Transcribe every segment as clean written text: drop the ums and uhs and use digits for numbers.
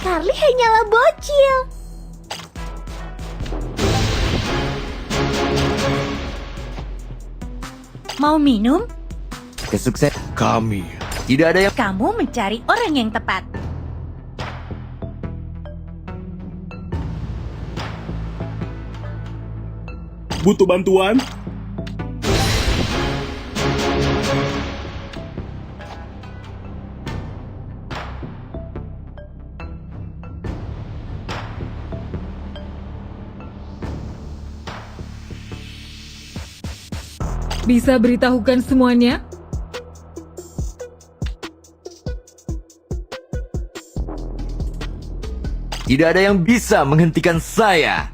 Carly hanyalah bocil. Mau minum? Kesuksesan kami. Tidak ada yang... Kamu mencari orang yang tepat. Butuh bantuan? Bisa beritahukan semuanya? Tidak ada yang bisa menghentikan saya.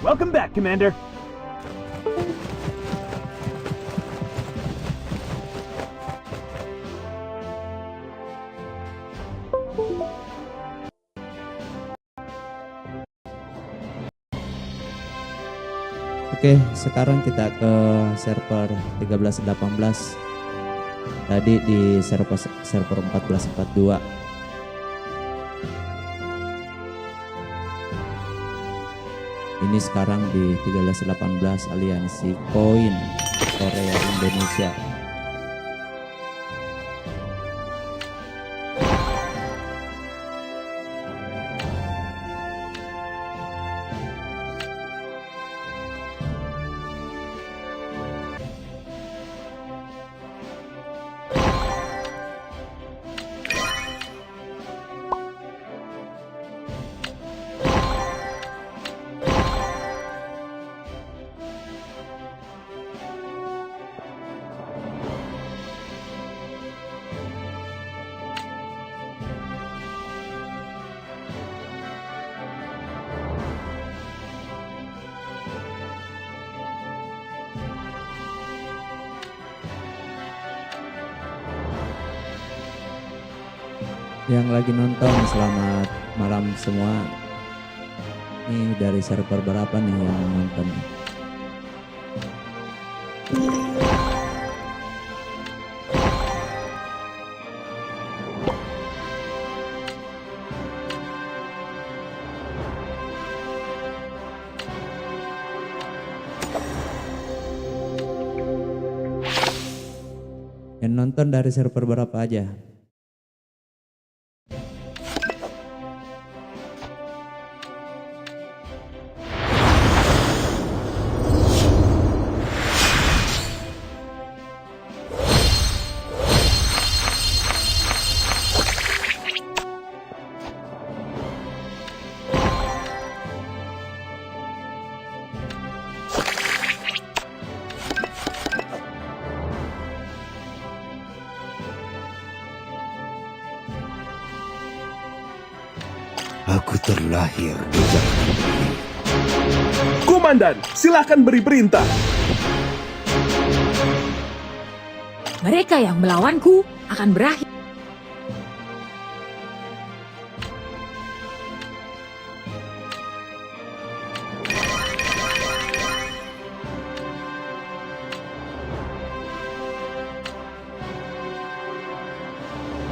Welcome back, Commander. Oke, sekarang kita ke server 1318. Tadi di server 1442. Ini sekarang di 1318 aliansi koin Korea Indonesia. Yang lagi nonton, selamat malam semua. Ini dari server berapa nih yang nonton? Yang nonton dari server berapa aja? Aku terlahir di jalan ini. Komandan, silakan beri perintah. Mereka yang melawanku akan berakhir.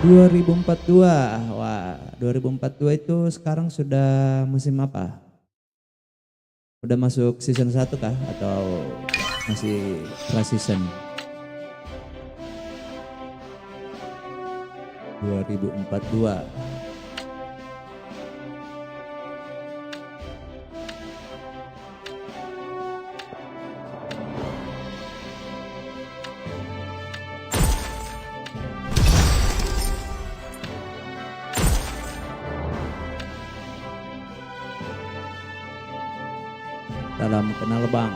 Wah, 2042 itu sekarang sudah musim apa? Udah masuk season 1 kah? Atau masih pra-season? 2042. Salam kenal Bang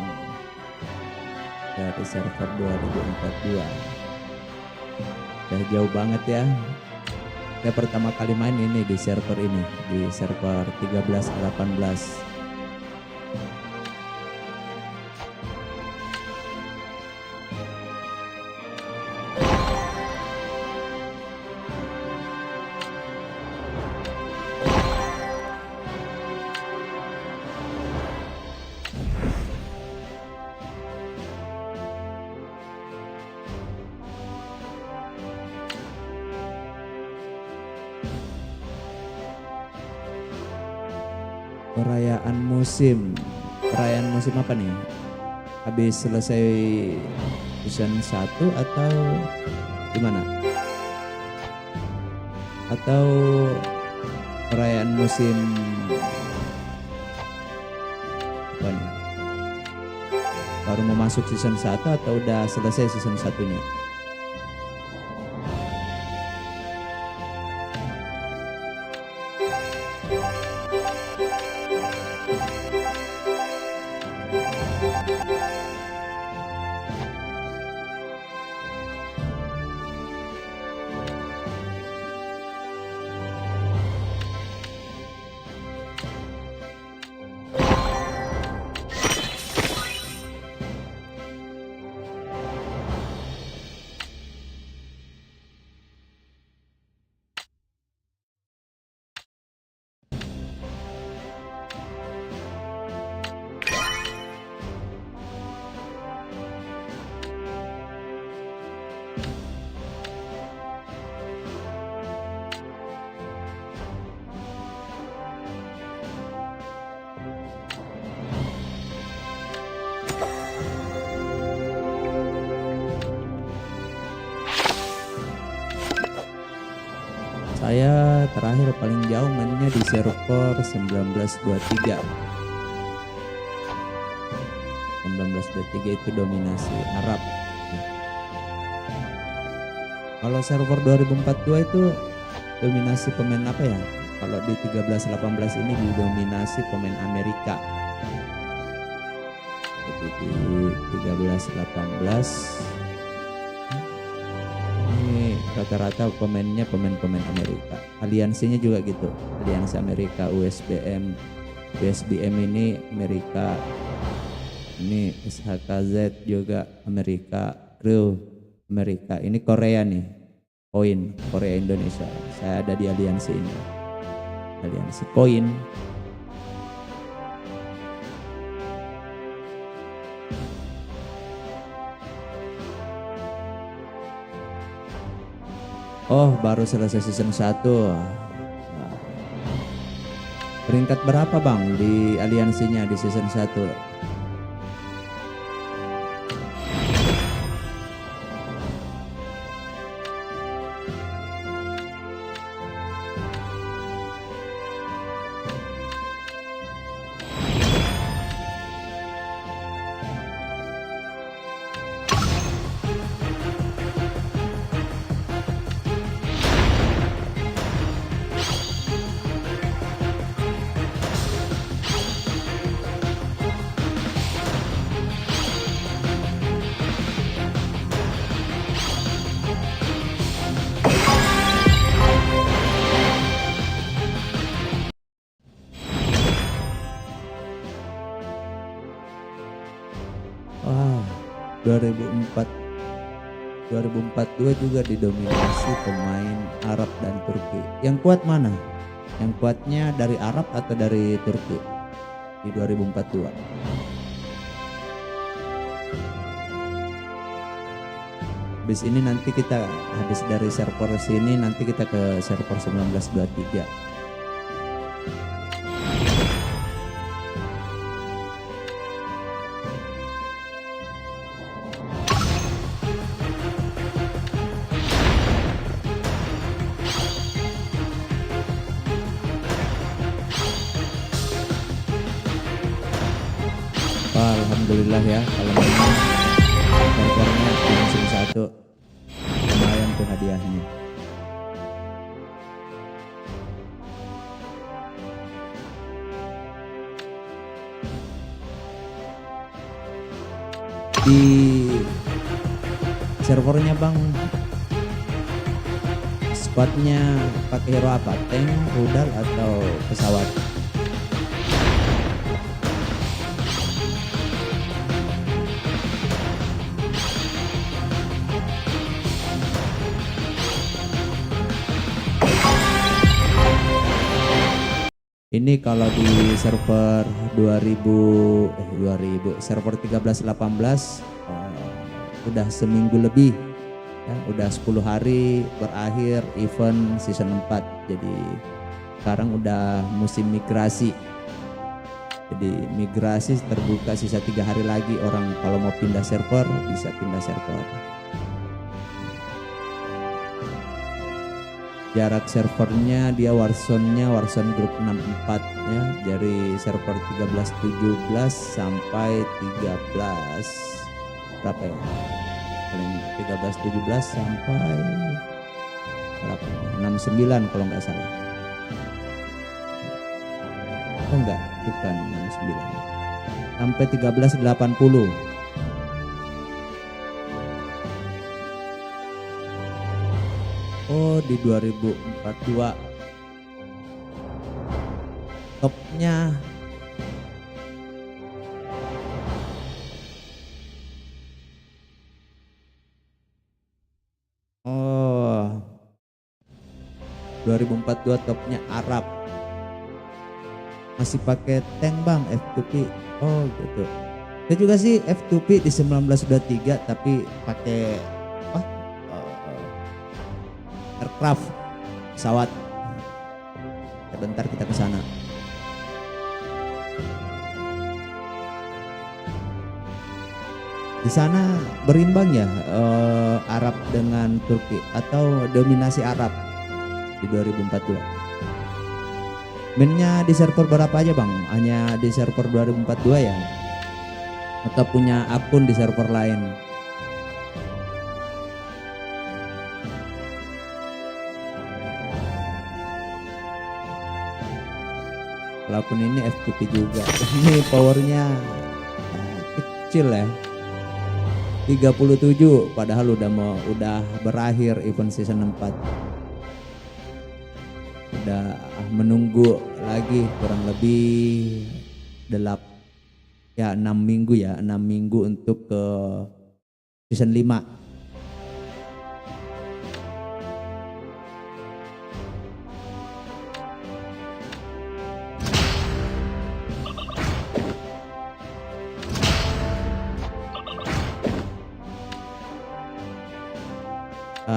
dari server 2042. Udah jauh banget ya. Saya pertama kali main ini di server ini, di server 1318. Perayaan musim apa nih? Habis selesai season 1 atau gimana? Atau perayaan musim apa nih? Baru mau masuk season 1 atau udah selesai season 1-nya? Saya terakhir paling jauh mainnya di server 1923. 1923 itu dominasi Arab. Kalau server 2042 itu dominasi pemain apa ya? Kalau di 1318 ini didominasi pemain Amerika. Jadi di 1318 ini rata-rata pemainnya pemain-pemain Amerika. Aliansinya juga gitu. Aliansi Amerika, USBM, USBM ini Amerika. Ini SHKZ juga Amerika, Crew Amerika. Ini Korea nih. Korea Indonesia. Saya ada di aliansi ini, aliansi koin. Oh, baru selesai season 1. Peringkat berapa bang di aliansinya di season 1? Wah, 2042 juga didominasi pemain Arab dan Turki. Yang kuat mana? Yang kuatnya dari Arab atau dari Turki di 2042? Habis ini nanti kita habis dari server sini nanti kita ke server 1923. Alhamdulillah ya, kalau memang servernya di musim 1 lumayan tuh hadiahnya. Di servernya bang, squadnya pakai hero apa? Tank, rudal atau pesawat? Ini kalau di server 2000 server 1318 udah seminggu lebih ya, udah 10 hari berakhir event season 4. Jadi sekarang udah musim migrasi. Jadi migrasi terbuka sisa 3 hari lagi, orang kalau mau pindah server bisa pindah server. Jarak servernya dia Warzone grup 64 ya, dari server 1317 sampai 13 berapa ya? Paling 1317 sampai berapa? 69 kalau nggak salah. Oh enggak, bukan 69. Sampai 1380. Oh, di 2042 topnya oh 2042 topnya Arab, masih pakai tank bang, F2P. Oh gitu. Saya juga sih F2P di 1923 tapi pakai aircraft, pesawat. Sebentar kita ke sana. Di sana berimbang ya Arab dengan Turki atau dominasi Arab di 2042. Mainnya di server berapa aja bang? Hanya di server 2042 ya? Atau punya akun di server lain? Akun ini FTP juga. Ini powernya kecil ya. 37 padahal udah berakhir event season 4. Udah menunggu lagi kurang lebih 6 minggu ya, 6 minggu untuk ke season 5.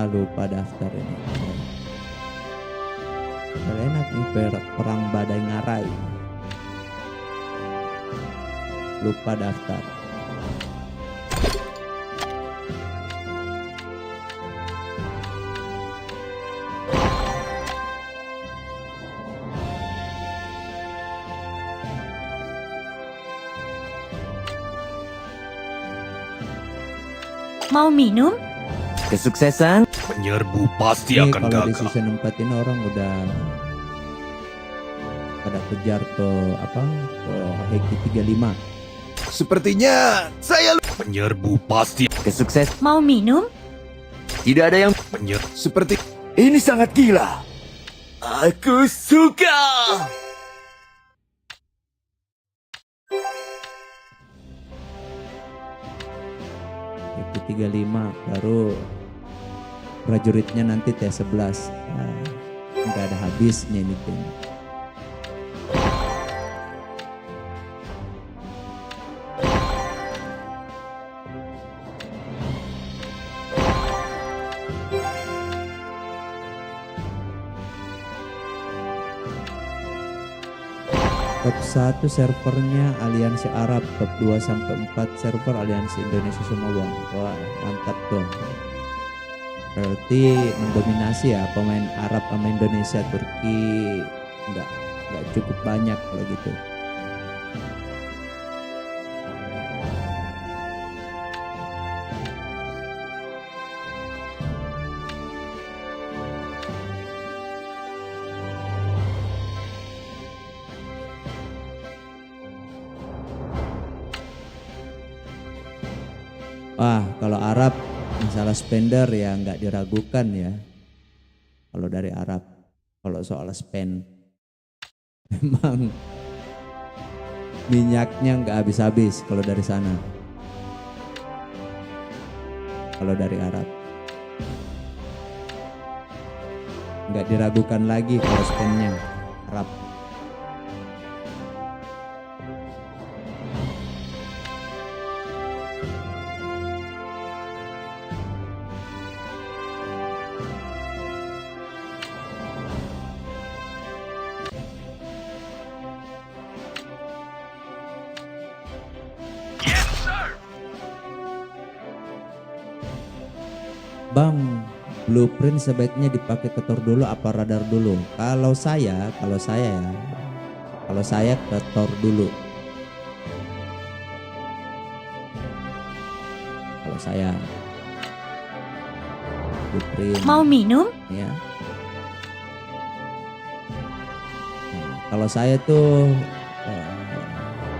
lupa daftar ini. Enak nih perang badai ngarai. Lupa daftar. Mau minum? Kesuksesan Menyerbu pasti Ini akan kalau di gagal. season 4 ini orang udah pada kejar ke Heki 35. sepertinya saya Menyerbu pasti. kesukses. Mau minum? Tidak ada yang seperti ini sangat gila. Aku suka. Heki 35 baru prajuritnya nanti T11. Nggak ada habisnya ini tim. Top 1 servernya Aliansi Arab, top 2 sampai 4 server Aliansi Indonesia semua bang. Wah mantap dong. Berarti mendominasi ya pemain Arab sama Indonesia. Turki nggak cukup banyak kalau gitu. Wah, kalau Arab masalah spender ya nggak diragukan ya. Kalau dari Arab, kalau soal spend, memang minyaknya nggak habis-habis kalau dari sana. Kalau dari Arab, nggak diragukan lagi kalau spendnya Arab. Bang, blueprint sebaiknya dipakai ke Tor dulu apa radar dulu? Kalau saya ke Tor dulu. Kalau saya blueprint. Mau minum? Ya. Nah, kalau saya tuh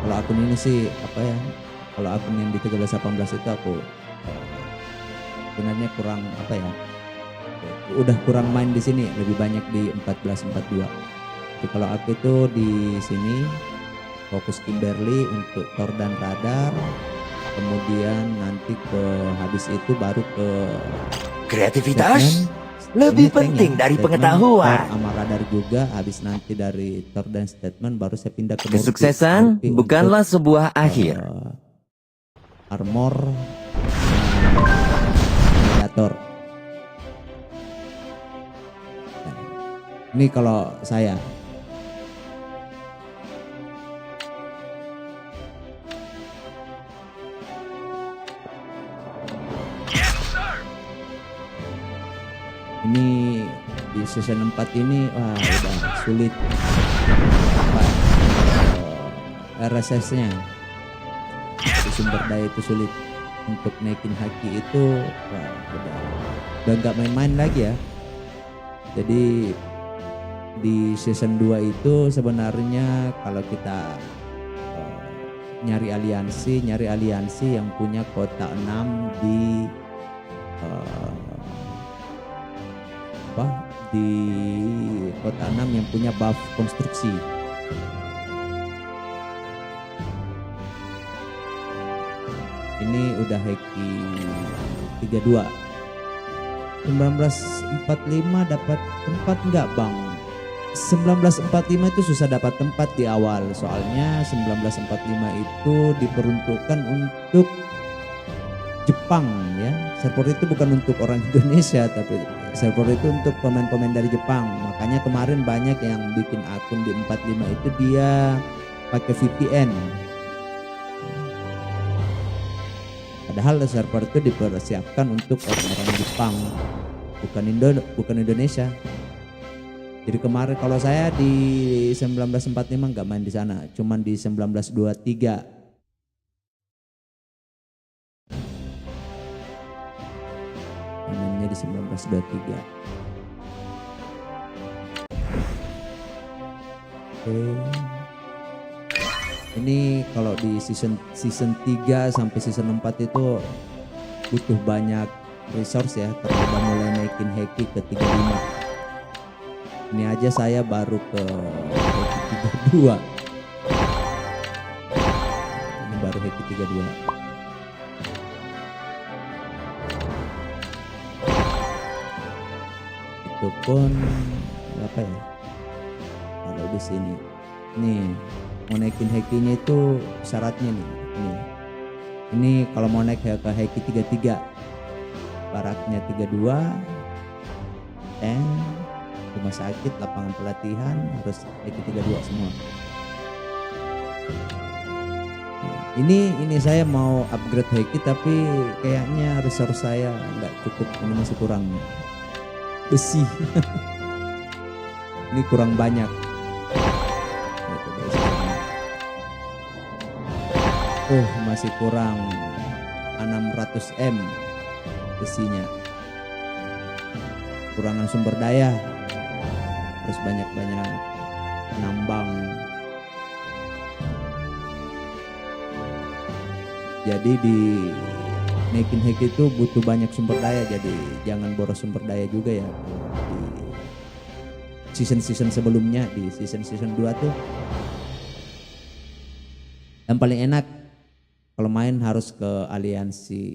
kalau akun ini sih apa ya? Kalau akun yang di 1318 itu aku sebenarnya kurang apa ya? Udah kurang main di sini, lebih banyak di 1442. Jadi kalau aku itu di sini fokus Kimberly untuk Tor dan radar. Kemudian nanti habis itu baru ke Kreativitas statement. lebih Ini tank penting ya, dari statement, pengetahuan. Tor sama radar juga. Habis nanti dari Tor dan statement baru saya pindah ke Kesuksesan Murphy bukanlah untuk, sebuah akhir. armor predator. Nah, ini kalau saya ini di season 4 ini wah udah sulit apa RSS-nya. Jadi sumber daya itu sulit untuk naikin haki itu wah, udah nggak main-main lagi ya. Jadi di season 2 itu sebenarnya kalau kita nyari aliansi yang punya kota 6 di di kota 6 yang punya buff konstruksi. Ini udah Heki 32. 1945 dapat tempat enggak bang? 1945 itu susah dapat tempat di awal. Soalnya 1945 itu diperuntukkan untuk Jepang ya. Server itu bukan untuk orang Indonesia, tapi server itu untuk pemain-pemain dari Jepang. Makanya kemarin banyak yang bikin akun di 45 itu dia pakai VPN. Padahal server itu dipersiapkan untuk orang-orang Jepang, bukan Indonesia. Jadi kemarin kalau saya di 1945 nggak main di sana, cuman di 1923. Mainnya di 1923. Oke. Ini kalau di season 3 sampai season 4 itu butuh banyak resource ya, karena udah mulai naikin Heki ke 35. Ini aja saya baru ke Heki 32. Ini baru Heki 32. Itu pun apa ya? Kalau di sini. Nih, mau naikin Hekinya itu syaratnya nih. Ini kalau mau naik ke Heki 33. Baraknya 32. Rumah sakit, lapangan pelatihan harus Heki 32 semua. Ini saya mau upgrade Heki tapi kayaknya resource saya nggak cukup, ini masih kurang besi. Ini kurang banyak. Masih kurang 600 M besinya. Kurangan sumber daya, harus banyak-banyak nambang. Jadi di naikin Heki itu butuh banyak sumber daya, jadi jangan boros sumber daya juga ya. Di season sebelumnya, di season 2 tuh yang paling enak kalau main harus ke aliansi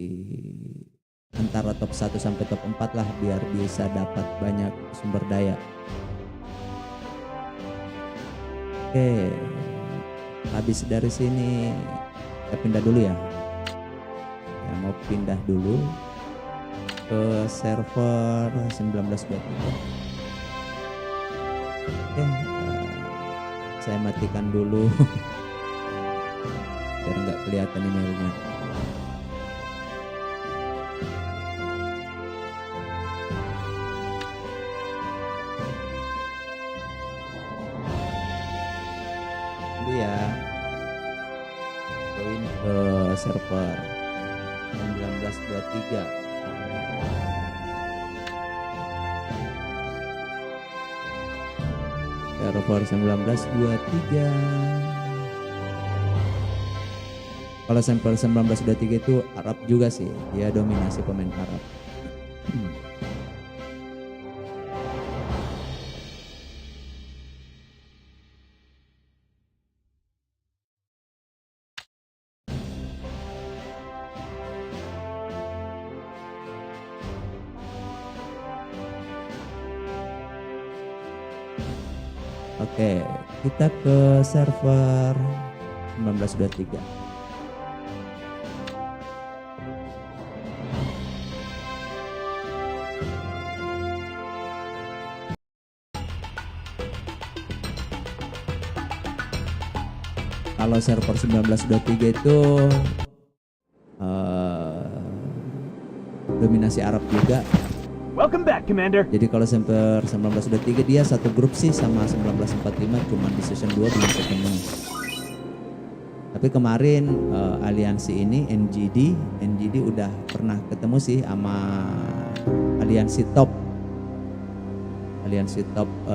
antara top 1 sampai top 4 lah, biar bisa dapat banyak sumber daya. Oke, habis dari sini kita pindah dulu ya. Mau pindah dulu ke server 1923. Oke, saya matikan dulu biar nggak kelihatan emailnya. Dulu ya, join ke server 1923. Server 1923. Kalau server 1923 itu Arab juga sih, dia dominasi pemain Arab. Oke, kita ke server 1923. Kalau server 1923 itu dominasi Arab juga. Welcome back, Commander. Jadi kalau server 1923 dia satu grup sih sama 1945, cuman di season 2 belum ketemu. Tapi kemarin aliansi ini NGD udah pernah ketemu sih sama aliansi top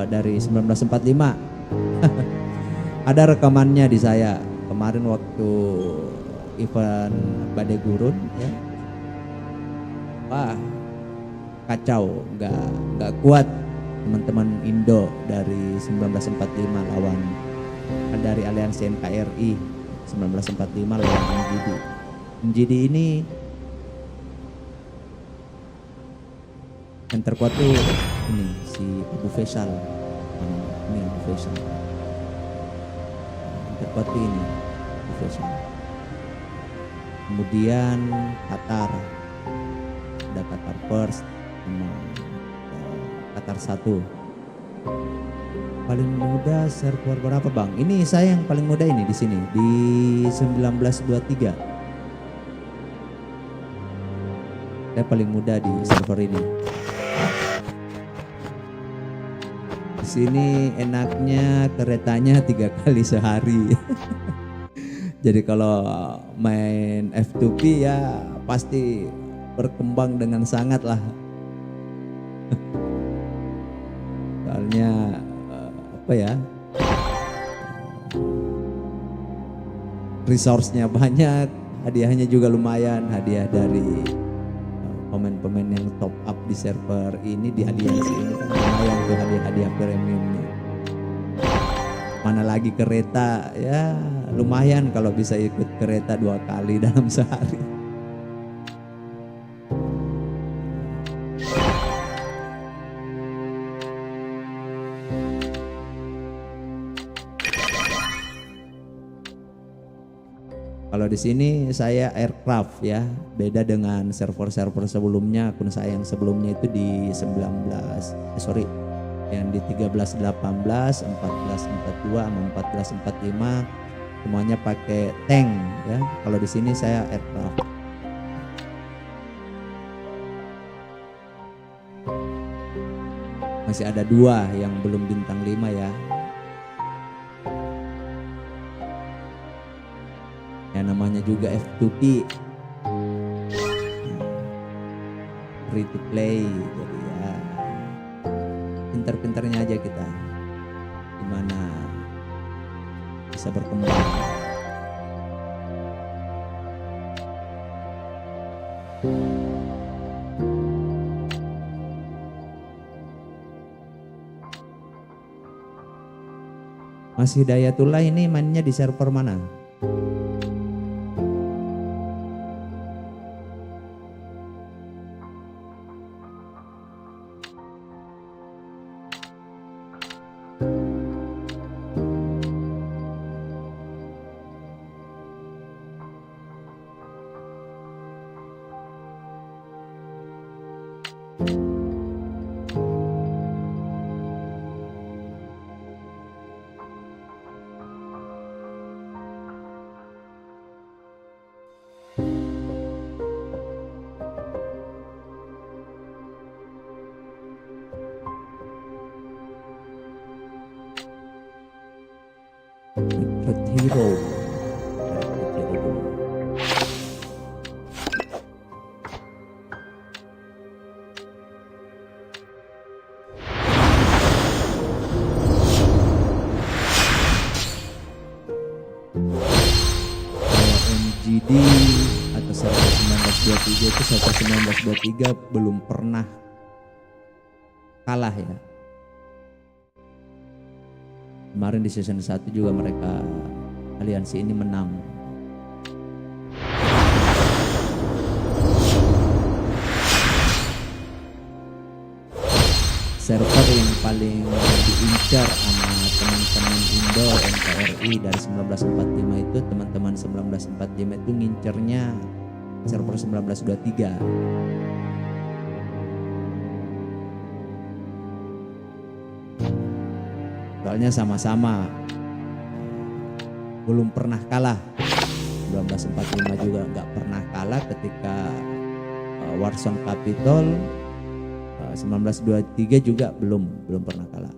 dari 1945. Ada rekamannya di saya kemarin waktu event Badai Gurun ya. Wah, kacau, nggak kuat teman-teman Indo dari 1945 lawan dari aliansi NKRI 1945 lawan NGD. NGD ini yang terkuat tuh ini si Abu Faisal. Ini Abu Faisal. Yang terkuat tuh ini Abu Faisal. Kemudian Qatar. Ada Qatar First sama Qatar 1. Paling muda server berapa bang? Ini saya yang paling muda ini di sini di 1923. Saya paling muda di server ini. Di sini enaknya keretanya 3 kali sehari. Jadi kalau main F2P ya pasti berkembang dengan sangat lah. Soalnya apa ya? Resource-nya banyak, hadiahnya juga lumayan, hadiah dari pemain-pemain yang top up di server ini di Aliansi ini kan lumayan tuh hadiah-hadiah premiumnya. Mana lagi kereta ya lumayan kalau bisa ikut kereta 2 kali dalam sehari. Kalau di sini saya aircraft ya, beda dengan server-server sebelumnya. Akun saya yang sebelumnya itu di yang di 1318, 1442 sama 1445 semuanya pakai tank ya. Kalau di sini saya aircraft. Masih ada 2 yang belum bintang 5 ya. Ya namanya juga F2P, free to play, jadi ya pintar-pintarnya aja kita gimana bisa berkembang. Mas Hidayatullah ini mainnya di server mana? Recruit Hero. MGD atau server 1923 itu server 1923 belum pernah kalah ya. Kemarin di season 1 juga mereka aliansi ini menang. Server yang paling diincar sama teman-teman Indo NKRI dari 1945 itu, teman-teman 1945 itu ngincernya server 1923. Soalnya sama-sama belum pernah kalah. 1945 juga nggak pernah kalah ketika Warzone Capitol. 1923 juga belum pernah kalah.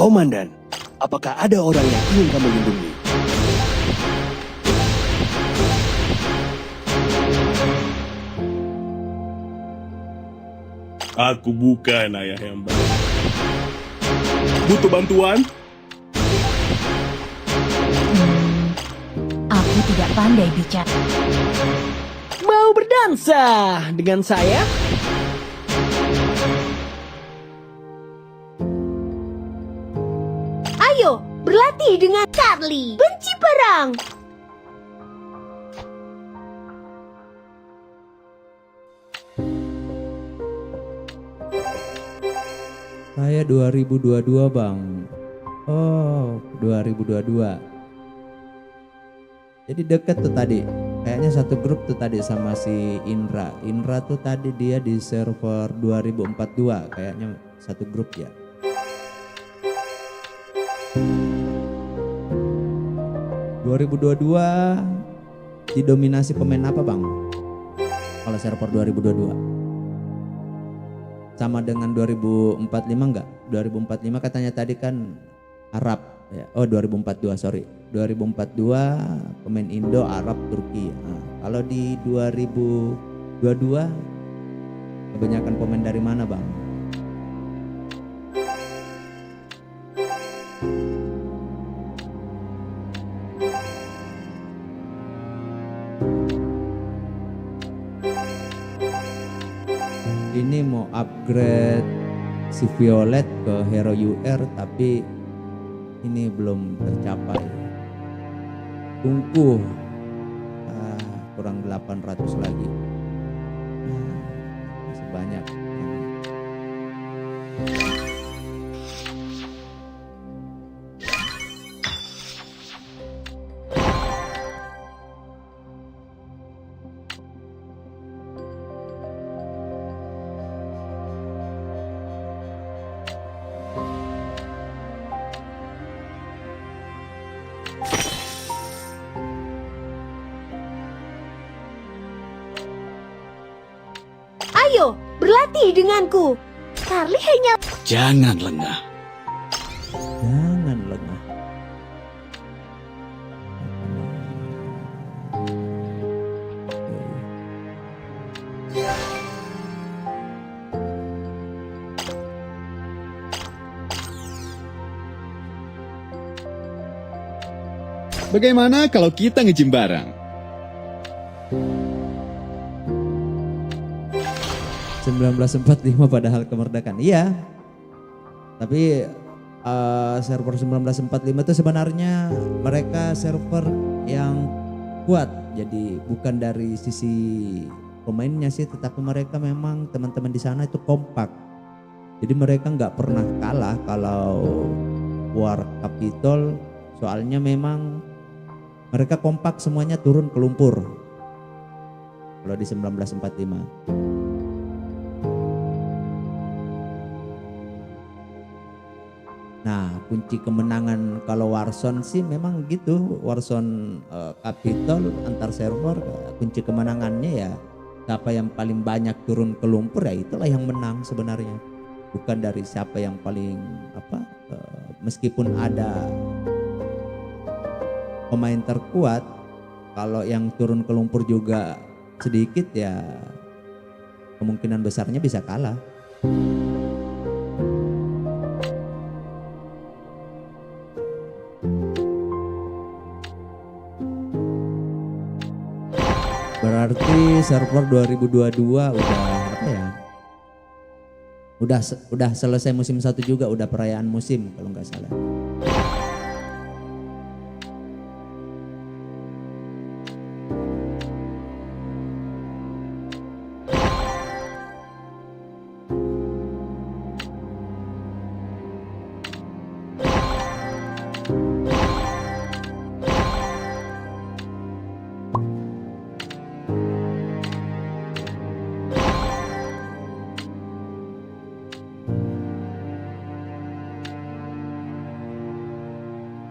Komandan, Apakah ada orang yang ingin kamu lindungi? Aku bukan ayah yang baik. Butuh bantuan? Aku tidak pandai bicara. Mau berdansa dengan saya? Ayo, berlatih dengan Charlie. Benci perang. Saya 2022 bang. Oh 2022. Jadi deket tuh tadi. Kayaknya satu grup tuh tadi sama si Indra. Indra tuh tadi dia di server 2042. Kayaknya satu grup ya. ...2022 didominasi pemain apa bang? Kalau server 2022 sama dengan 2045 enggak? 2045 katanya tadi kan Arab ya. Oh 2042 sorry. 2042 pemain Indo, Arab, Turki. Nah, kalau di 2022 kebanyakan pemain dari mana bang? Ini mau upgrade si Violet ke Hero UR tapi ini belum tercapai. Tungku kurang 800 lagi. Masih banyak. Ayo, berlatih denganku. Charlie hanya... Jangan lengah. Jangan lengah. Bagaimana kalau kita nge-gym bareng? 1945 padahal kemerdekaan. Iya. Tapi server 1945 itu sebenarnya mereka server yang kuat. Jadi bukan dari sisi pemainnya sih, tetapi mereka memang teman-teman di sana itu kompak. Jadi mereka nggak pernah kalah kalau War Capitol. Soalnya memang mereka kompak, semuanya turun ke lumpur. Kalau di 1945. Nah, kunci kemenangan kalau Warzone sih memang gitu. Warzone Capitol antar server, kunci kemenangannya ya siapa yang paling banyak turun ke lumpur ya itulah yang menang sebenarnya. Bukan dari siapa yang paling meskipun ada pemain terkuat, kalau yang turun ke lumpur juga sedikit ya kemungkinan besarnya bisa kalah. Berarti server 2022 udah apa ya? Udah selesai musim 1 juga, udah perayaan musim kalau nggak salah.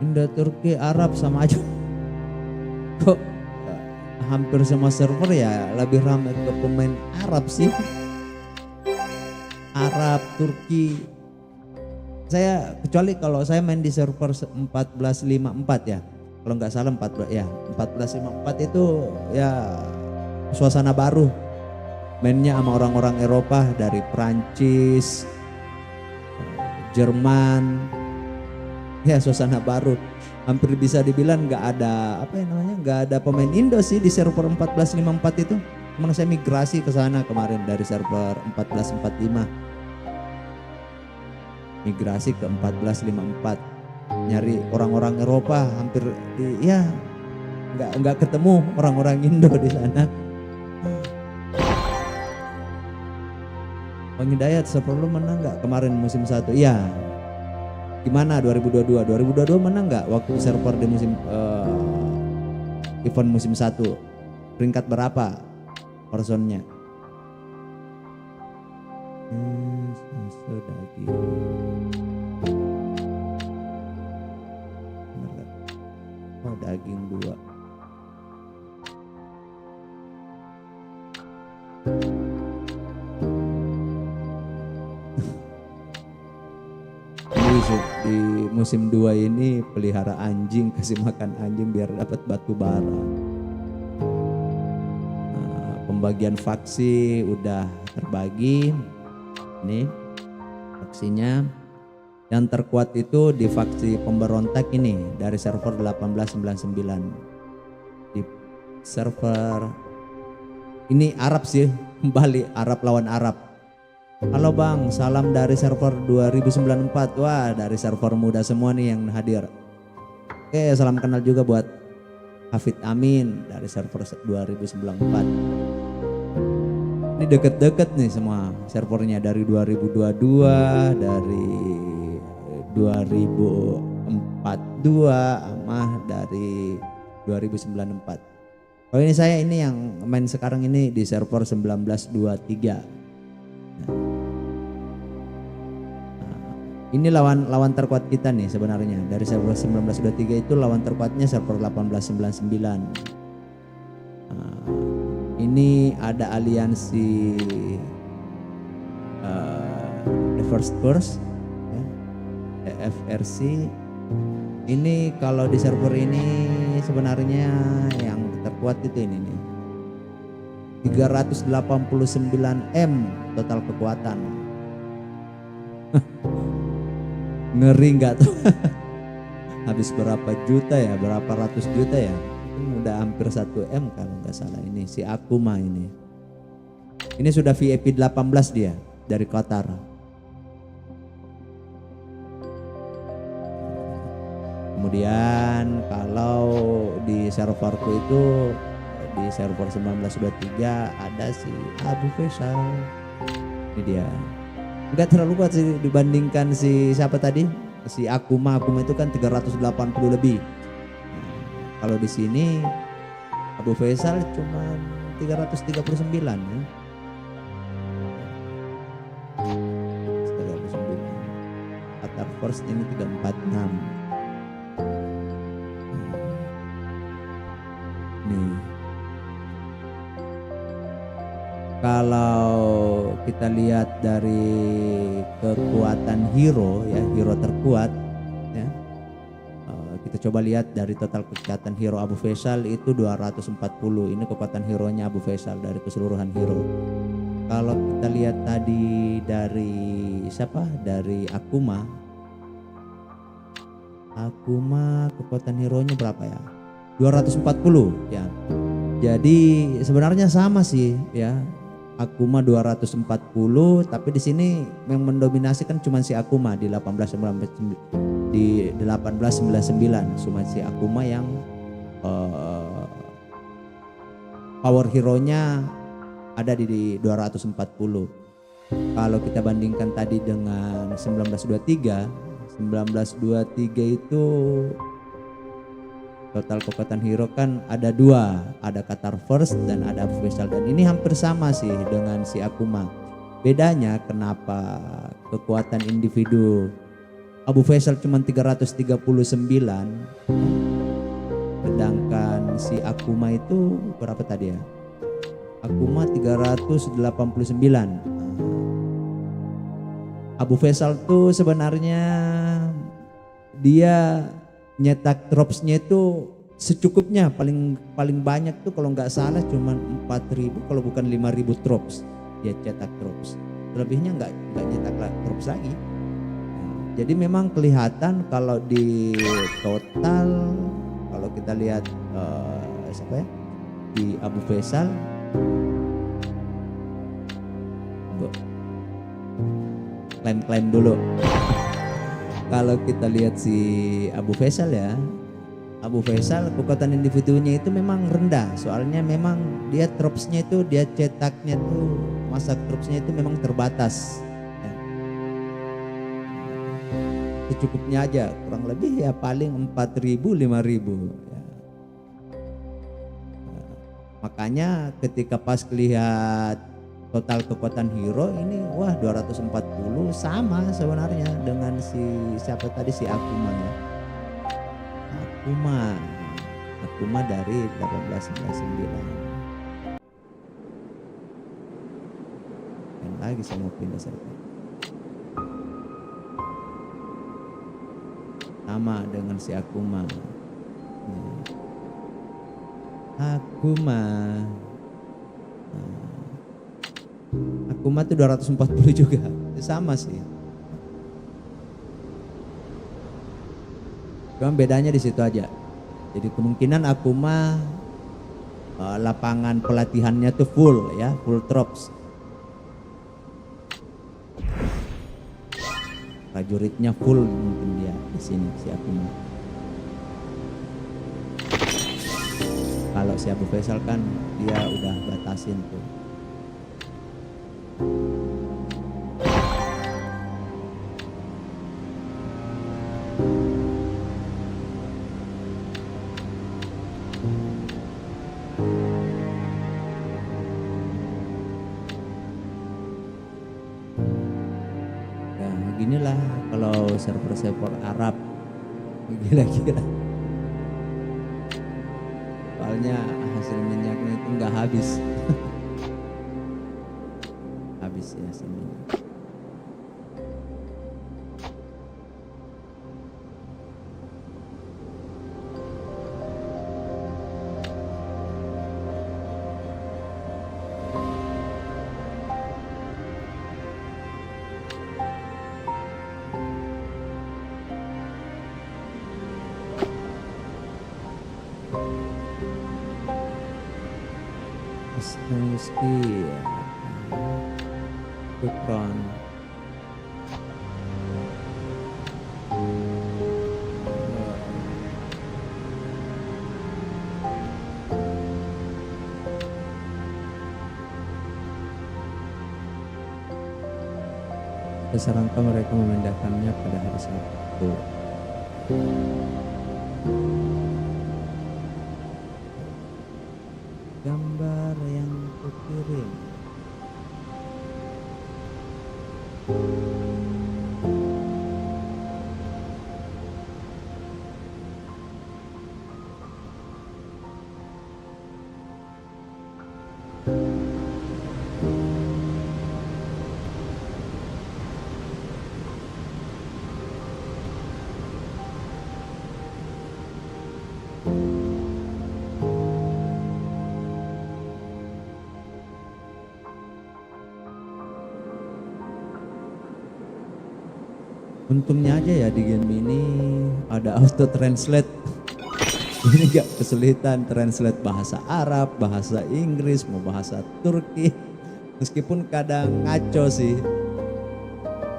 Indo, Turki, Arab sama aja. Kok hampir semua server ya lebih ramai ke pemain Arab sih. Arab, Turki. Saya kecuali kalau saya main di server 1454 ya. Kalau nggak salah 1454 itu ya suasana baru. Mainnya sama orang-orang Eropa dari Prancis, Jerman. Ya suasana baru. Hampir bisa dibilang nggak ada nggak ada pemain Indo sih di server 1454 itu. Cuman saya migrasi ke sana kemarin dari server 1445. Migrasi ke 1454, nyari orang-orang Eropa, hampir nggak ketemu orang-orang Indo di sana. Bang Hidayat, server lu menang nggak kemarin musim 1? Iya. Gimana 2022? 2022 menang nggak waktu server di musim event musim 1? Peringkat berapa personnya? Daging. Oh, daging 2. Di musim 2 ini pelihara anjing, kasih makan anjing biar dapat batu bara. Nah, pembagian faksi udah terbagi. Ini faksinya yang terkuat itu di faksi pemberontak ini dari server 1899. Di server ini Arab sih, kembali Arab lawan Arab. Halo Bang, salam dari server 2094. Wah, dari server muda semua nih yang hadir. Oke, salam kenal juga buat Hafid Amin dari server 2094. Ini deket-deket nih semua servernya, dari 2022, dari 2042, sama dari 2094. Oh ini saya ini yang main sekarang ini di server 1923. Ini lawan terkuat kita nih sebenarnya. Dari server 1923 itu lawan terkuatnya server 1899. Ini ada aliansi The First Course ya, EFRC. Ini kalau di server ini sebenarnya yang terkuat itu ini nih, 389 M total kekuatan. Ngeri nggak tuh? Habis berapa juta ya, berapa ratus juta ya? Udah hampir 1 M kalau nggak salah. Ini si Akuma ini sudah VIP 18 dia dari Qatar. Kemudian kalau di serverku itu di server 1923 ada si Abu Faisal. Ini dia. Enggak terlalu kuat sih dibandingkan si siapa tadi? Si Akuma itu kan 380 lebih. Kalau di sini Abu Faisal cuma 339 ya. 339. Qatar First ini 346. Nih. Kalau kita lihat dari kekuatan hero ya, hero terkuat ya. Kita coba lihat dari total kekuatan hero Abu Faisal itu 240. Ini kekuatan hero-nya Abu Faisal dari keseluruhan hero. Kalau kita lihat tadi dari siapa? Dari Akuma kekuatan hero-nya berapa ya? 240 ya. Jadi sebenarnya sama sih ya. Akuma 240, tapi di sini yang mendominasi kan cuma si Akuma di 1899 cuma si Akuma yang power hero-nya ada di 240. Kalau kita bandingkan tadi dengan 1923 itu total kekuatan hero kan ada 2, ada Qatar First dan ada Abu Faisal, dan ini hampir sama sih dengan si Akuma. Bedanya kenapa kekuatan individu Abu Faisal cuma 339 sedangkan si Akuma itu berapa tadi ya? Akuma 389. Abu Faisal tuh sebenarnya dia nyetak dropsnya itu secukupnya, paling banyak tuh kalau nggak salah cuma 4.000 kalau bukan 5.000 drops dia cetak drops. Lebihnya nggak nyetak drops lagi. Jadi memang kelihatan kalau di total, kalau kita lihat siapa ya di Abu Faisal, klaim dulu. Kalau kita lihat si Abu Faisal ya, Abu Faisal kekuatan individunya itu memang rendah. Soalnya memang dia dropsnya itu, dia cetaknya tuh, masa dropsnya itu memang terbatas. Ya. Secukupnya aja, kurang lebih ya paling 4.000 5.000. Ya. Makanya ketika pas lihat total kekuatan hero ini, wah 240 sama sebenarnya dengan si siapa tadi, si Akuma ya. Akuma dari 1899. Dan lagi saya mau pindah server. Sama dengan si Akuma. Akuma tuh 240 juga, sama sih. Cuma bedanya di situ aja. Jadi kemungkinan Akuma lapangan pelatihannya tuh full ya, full drops. Prajuritnya full mungkin dia di sini si Akuma. Kalau si Abu Faisal kan dia udah batasin tuh. Beginilah kalau server-server Arab, gila-gila. Soalnya hasil minyaknya itu nggak habis. Habis ya hasil minyak. Meski Kukron Sarankan mereka memindahkannya pada hari Sabtu. Gambar yang kukirim. Untungnya aja ya di game ini ada auto translate. Ini gak kesulitan translate bahasa Arab, bahasa Inggris, mau bahasa Turki. Meskipun kadang ngaco sih.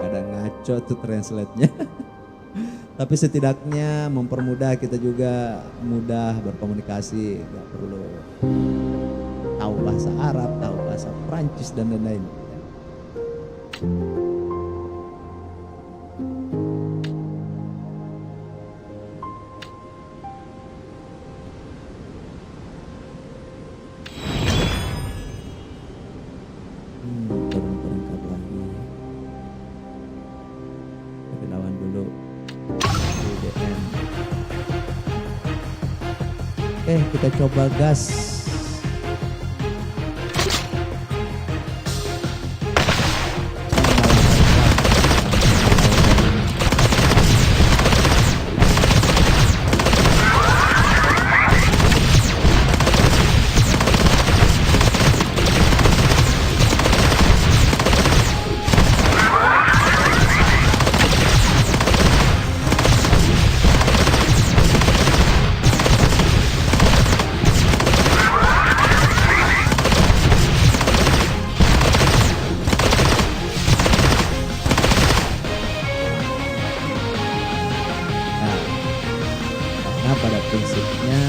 Kadang ngaco tuh translate-nya. Tapi setidaknya mempermudah kita juga mudah berkomunikasi. Gak perlu tahu bahasa Arab, tahu bahasa Prancis dan lain-lain. Kita coba gas. prinsipnya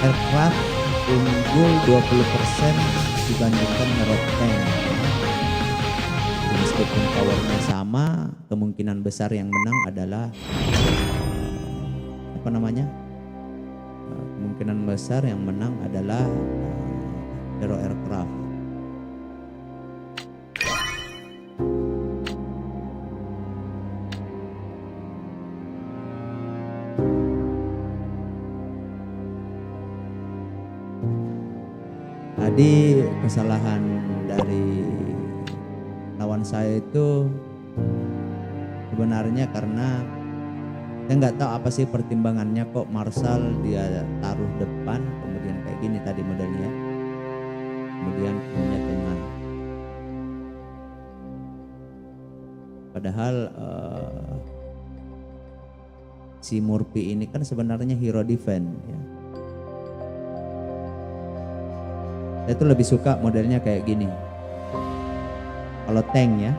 aircraft unggul 20% dibandingkan ngerot tank. Jadi meskipun powernya sama, kemungkinan besar yang menang adalah kemungkinan besar yang menang adalah hero aircraft. Tadi kesalahan dari lawan saya itu sebenarnya karena saya nggak tahu apa sih pertimbangannya kok Marshall dia taruh depan, kemudian kayak gini tadi modelnya, kemudian punya tengah. Padahal si Murphy ini kan sebenarnya hero defense ya. Saya tuh lebih suka modelnya kayak gini. Kalau tank ya.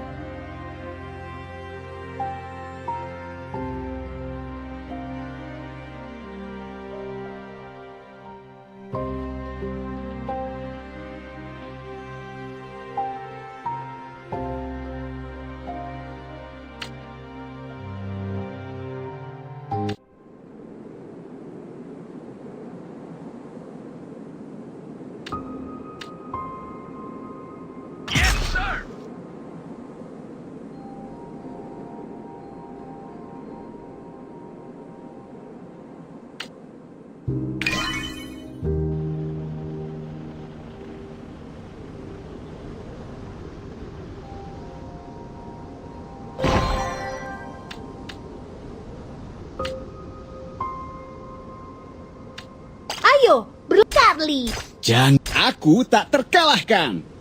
Ayo, Bradley. Jangan, aku tak terkalahkan.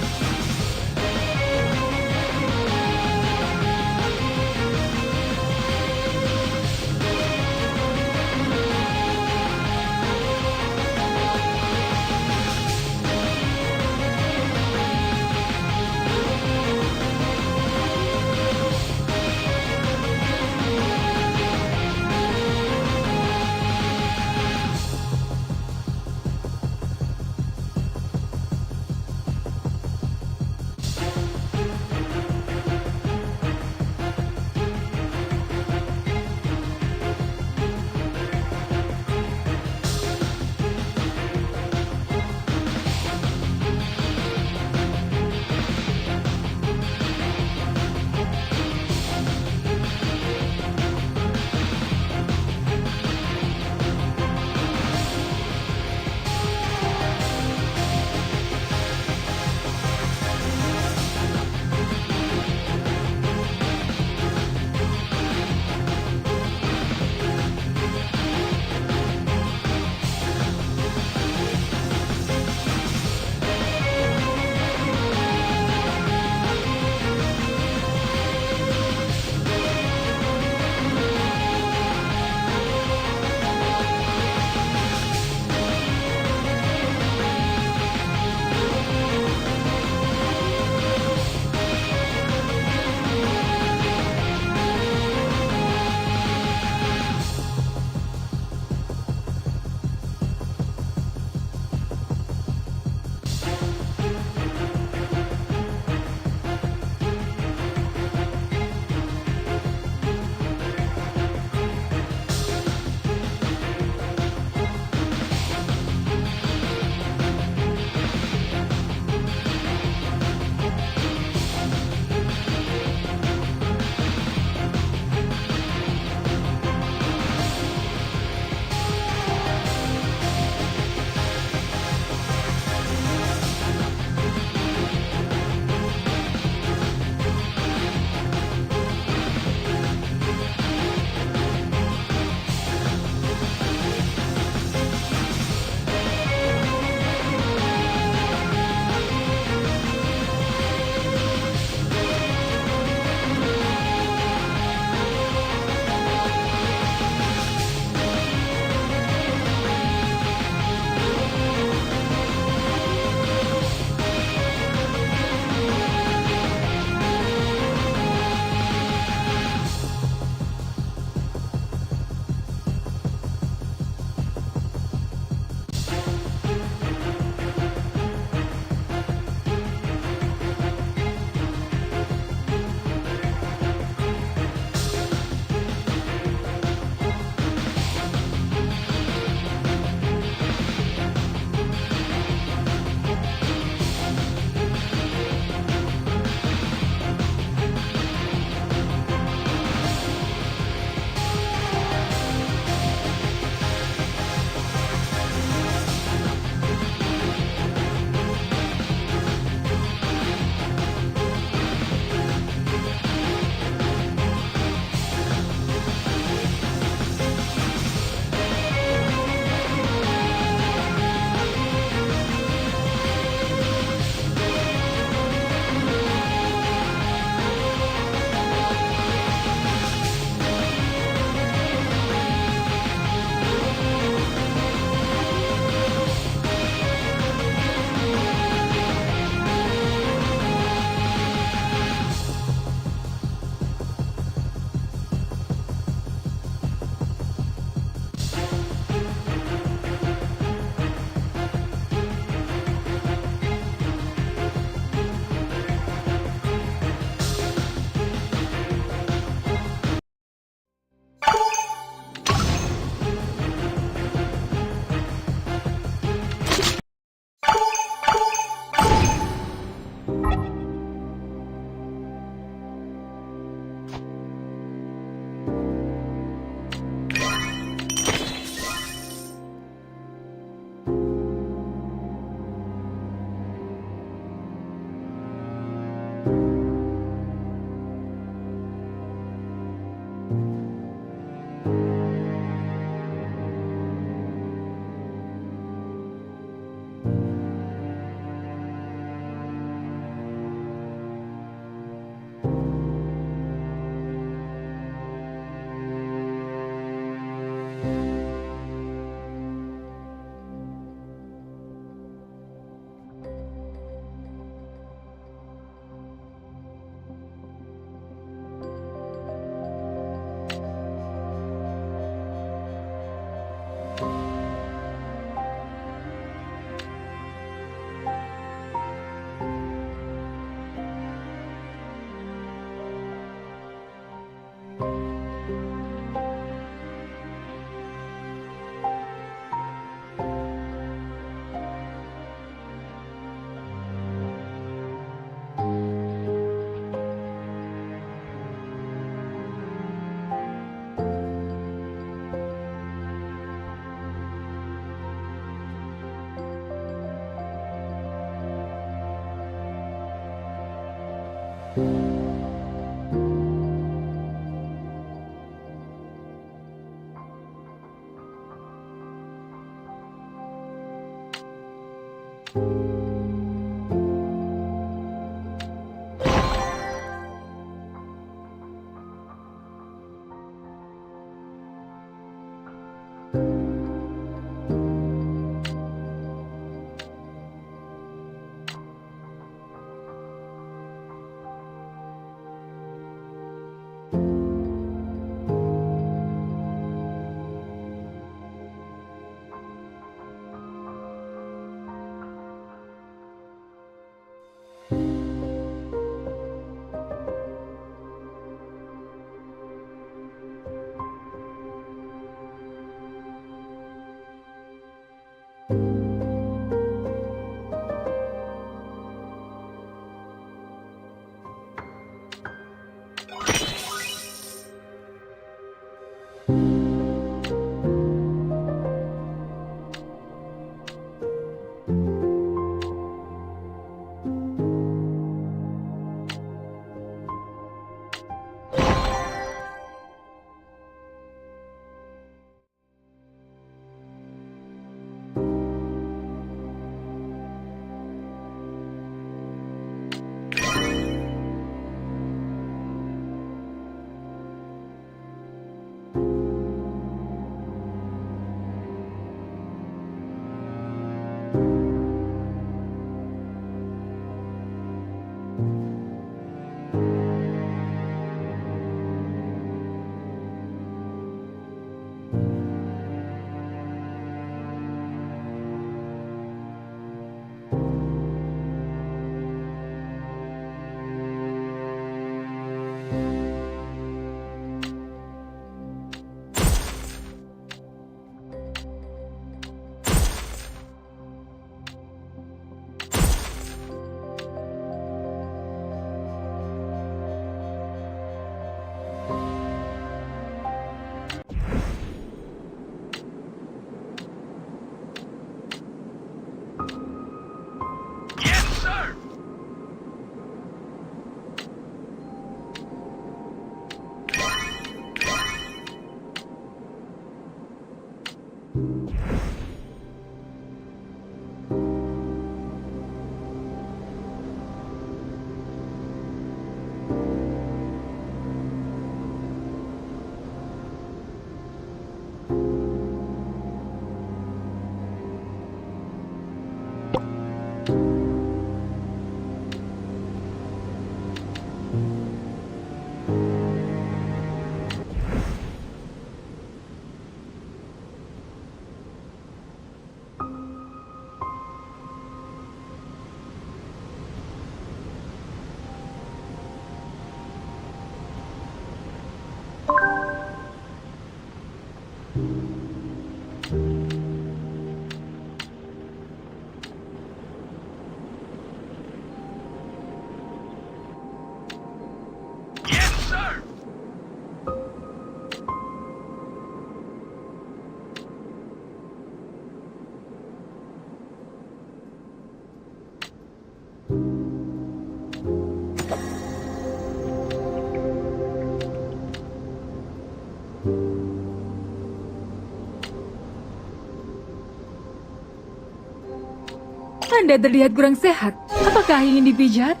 Anda terlihat kurang sehat. Apakah ingin dipijat?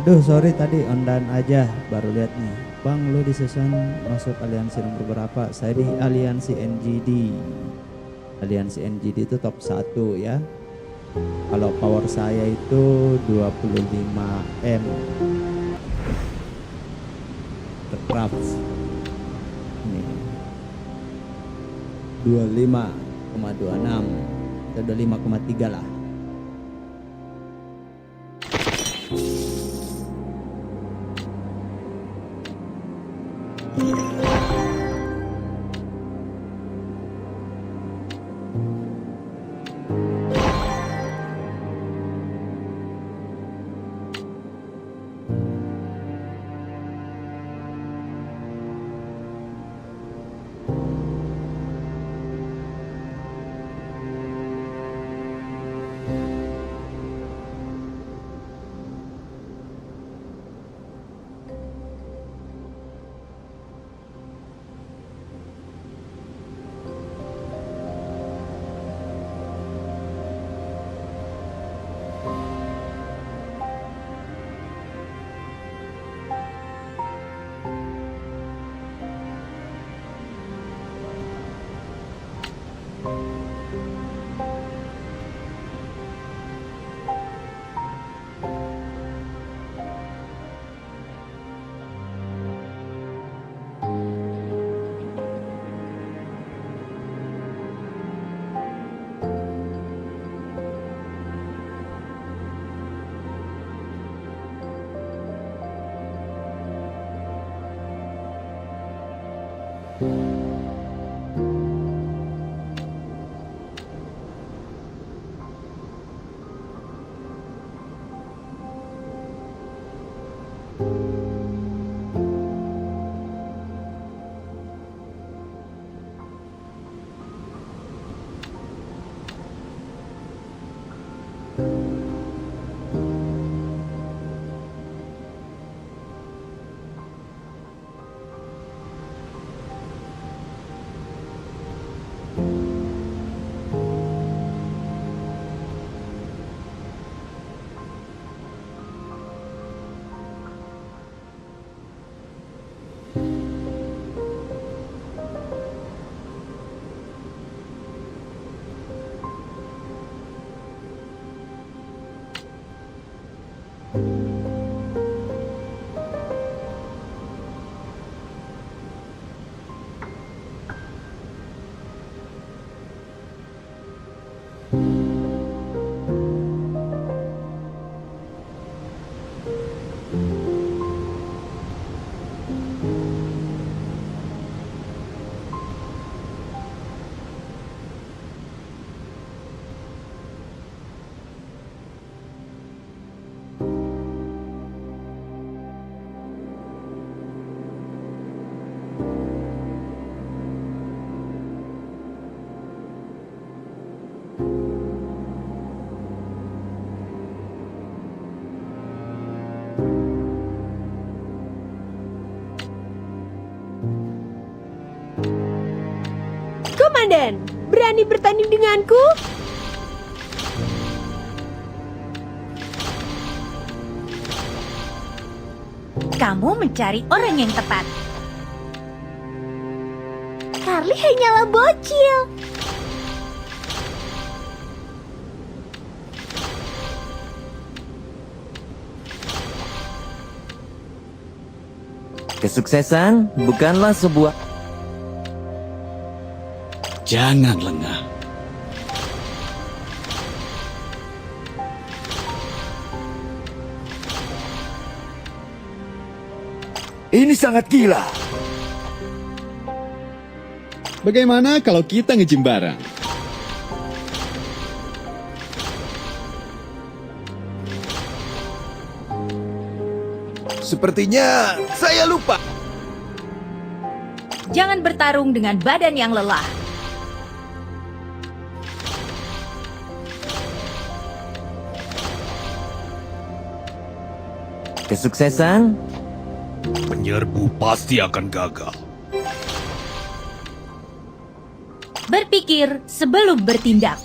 Aduh sorry tadi ondan aja baru lihat nih. Bang lu di season masuk aliansi nomor berapa? Saya di aliansi NGD. Aliansi NGD itu top 1 ya. Kalau power saya itu 25M. Craft. Nih. 25,26. Kita 25,3 lah. Komandan, berani bertanding denganku? Kamu mencari orang yang tepat. Carly hanyalah bocil. Kesuksesan bukanlah sebuah... Jangan lengah. Ini sangat gila. Bagaimana kalau kita nge-gym bareng? Sepertinya saya lupa. Jangan bertarung dengan badan yang lelah. Kesuksesan Penyerbu pasti akan gagal. Berpikir sebelum bertindak.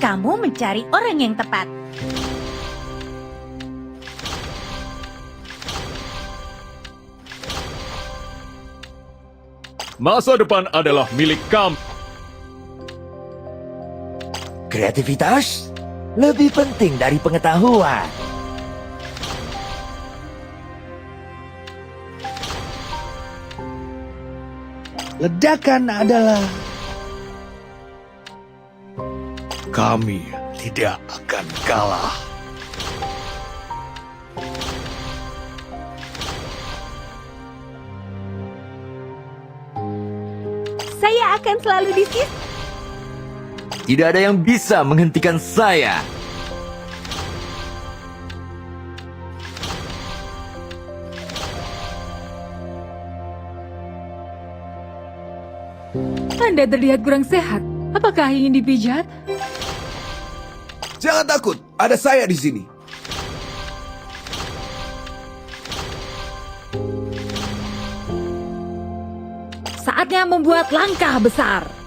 Kamu mencari orang yang tepat. Masa depan adalah milik kami. Kreativitas lebih penting dari pengetahuan. Ledakan adalah Kami tidak akan kalah. Saya akan selalu di sisi. Tidak ada yang bisa menghentikan saya. Anda terlihat kurang sehat. Apakah ingin dipijat? Jangan takut, ada saya di sini. Saatnya membuat langkah besar.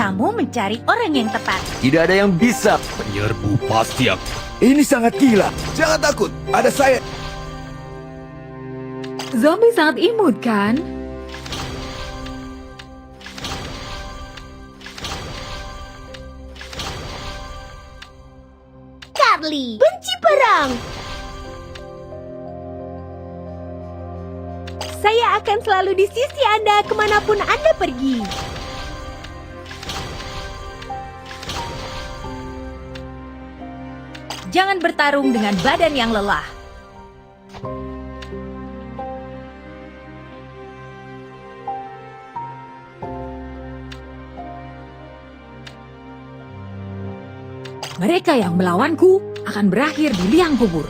Kamu mencari orang yang tepat. Tidak ada yang bisa. Penyerbu pasti akan. Ini sangat gila. Jangan takut, ada saya. Zombie sangat imut, kan? Charlie, benci perang. Saya akan selalu di sisi Anda kemanapun Anda pergi. Jangan bertarung dengan badan yang lelah. Mereka yang melawanku akan berakhir di liang kubur.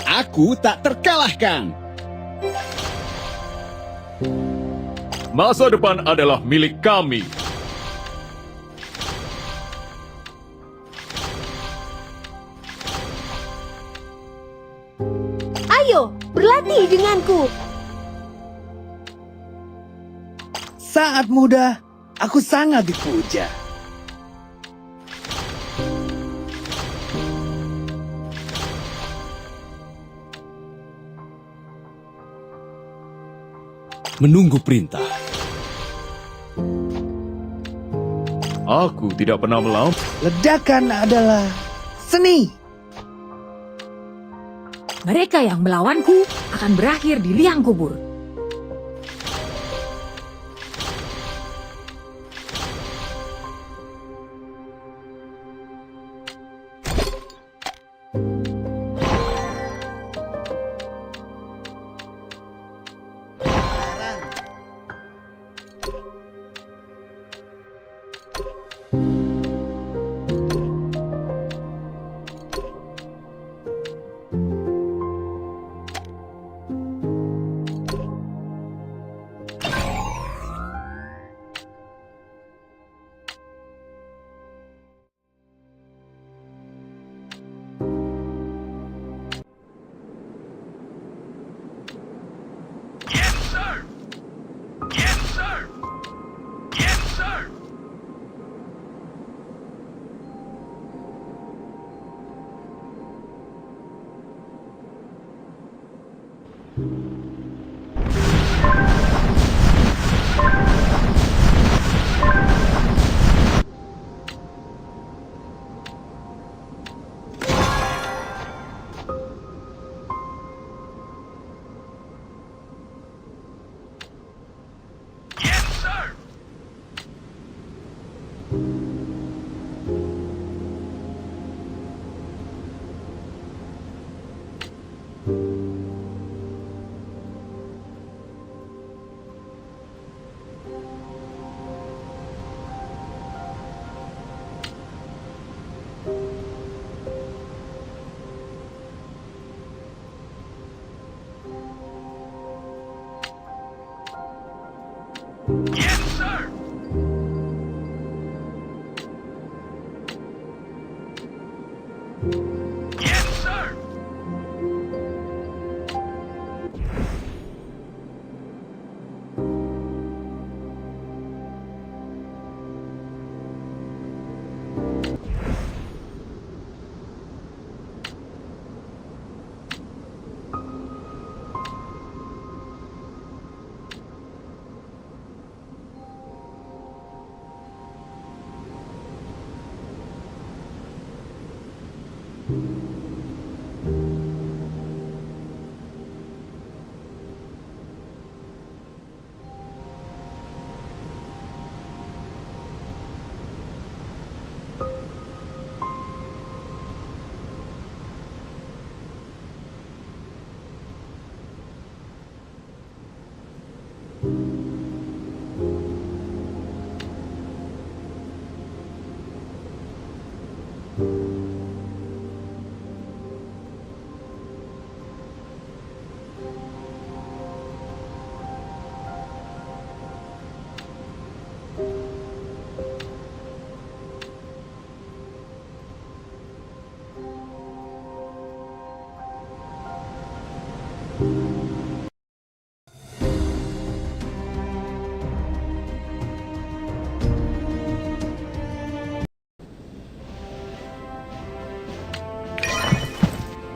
Aku tak terkalahkan. Masa depan adalah milik kami. Ayo, berlatih denganku. saat muda, aku sangat dipuja. Menunggu perintah. Aku tidak pernah melawan. Ledakan adalah seni. Mereka yang melawanku akan berakhir di liang kubur.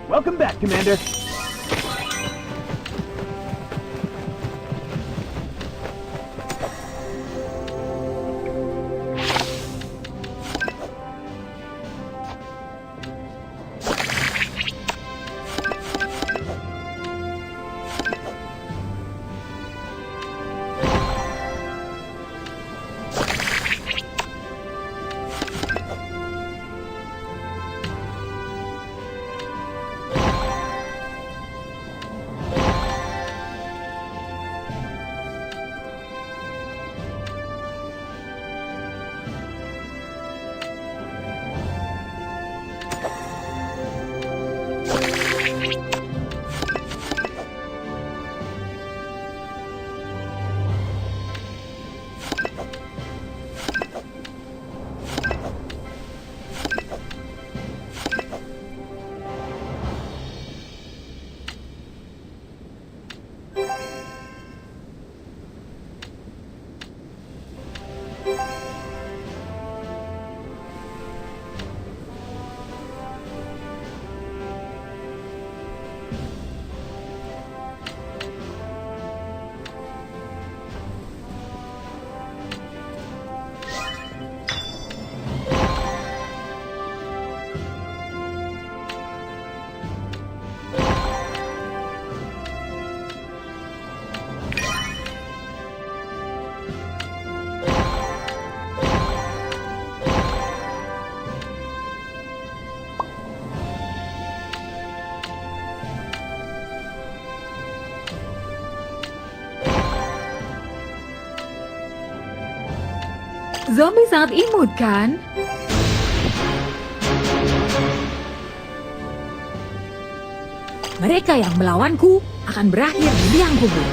Welcome back, Commander. Zombie sangat imut, kan? Mereka yang melawanku akan berakhir di liang kubur.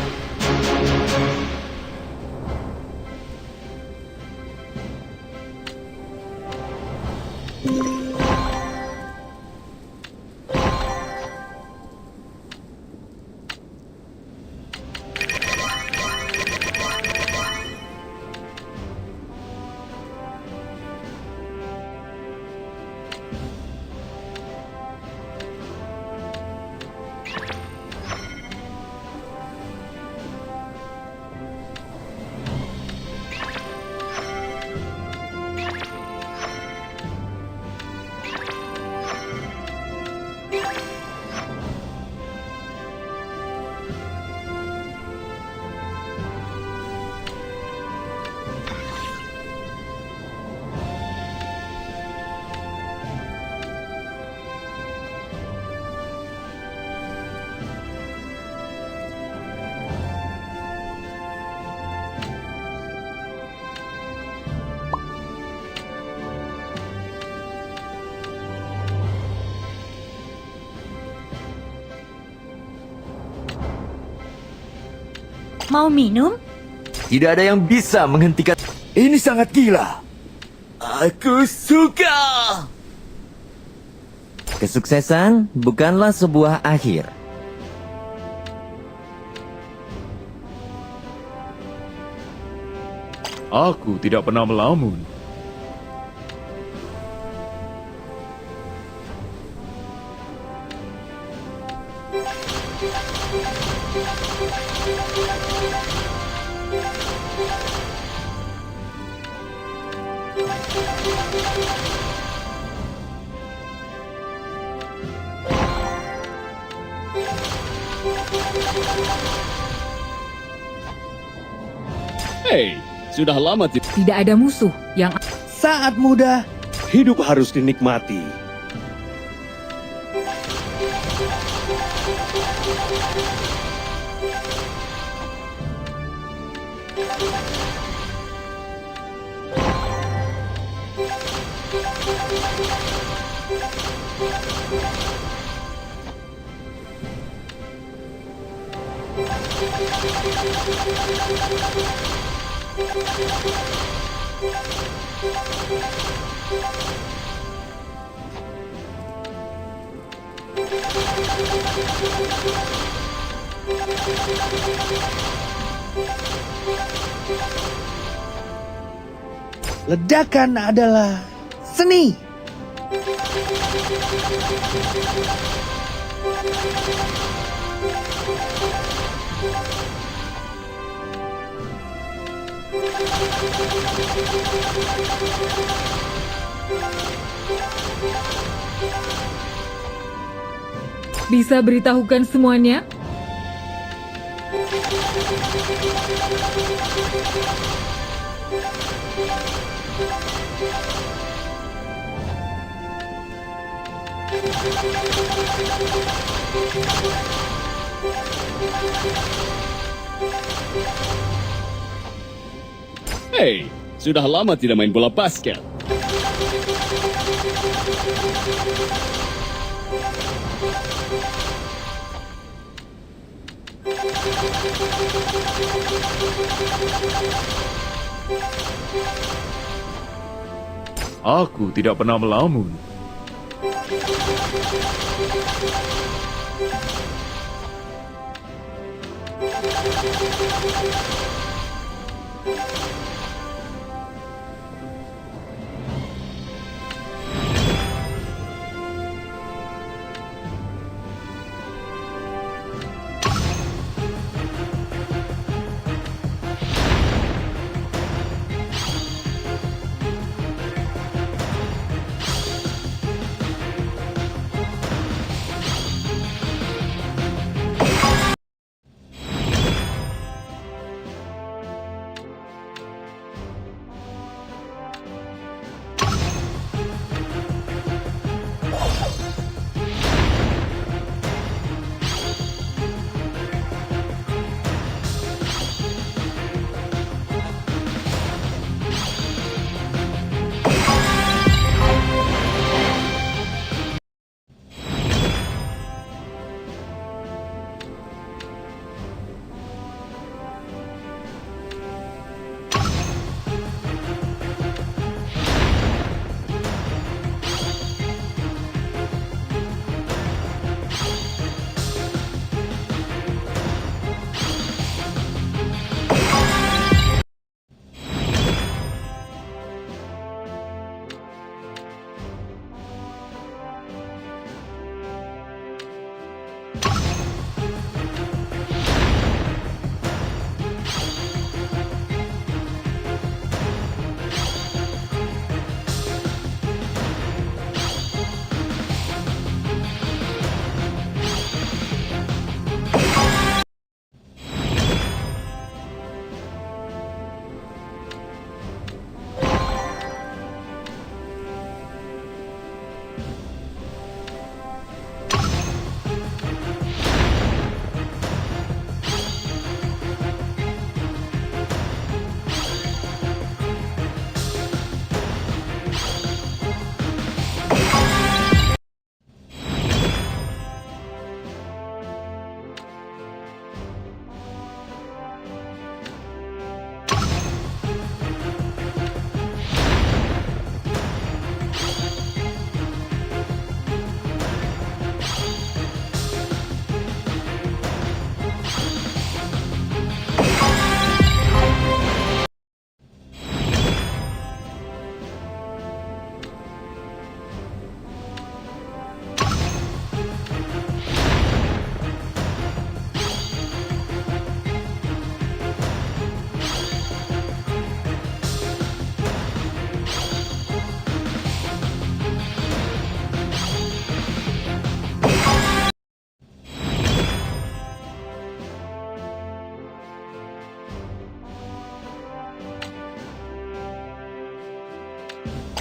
Mau minum? Tidak ada yang bisa menghentikan. Ini sangat gila. Aku suka. Kesuksesan bukanlah sebuah akhir. Aku tidak pernah melamun. Hei, sudah lama tidak. Tidak ada musuh yang Saat muda, Hidup harus dinikmati. ledakan adalah seni. bisa beritahukan semuanya. Hei, sudah lama tidak main bola basket. Aku tidak pernah melamun.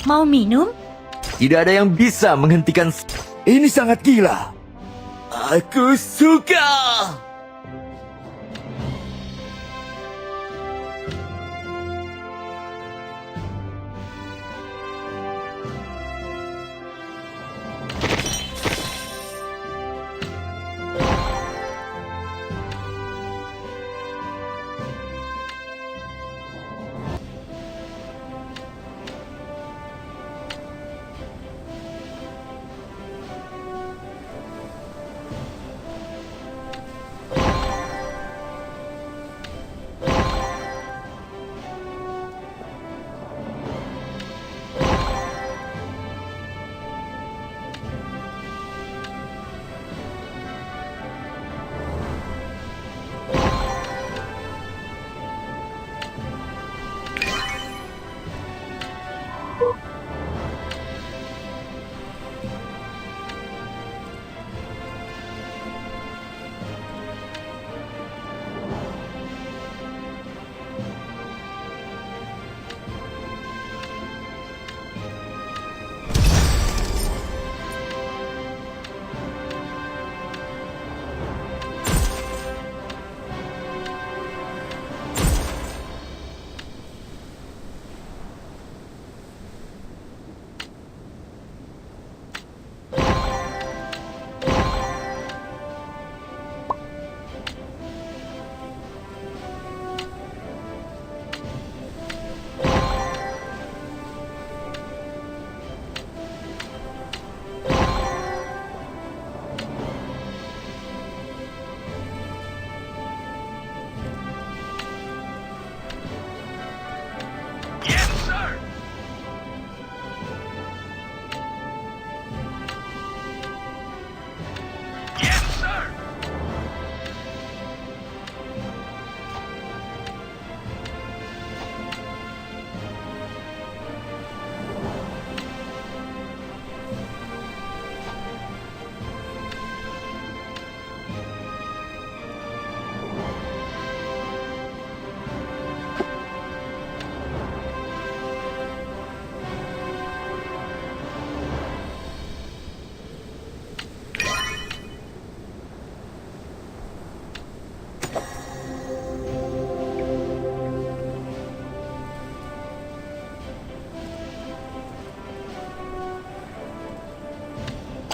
Mau minum? Tidak ada yang bisa menghentikan. Ini sangat gila. Aku suka.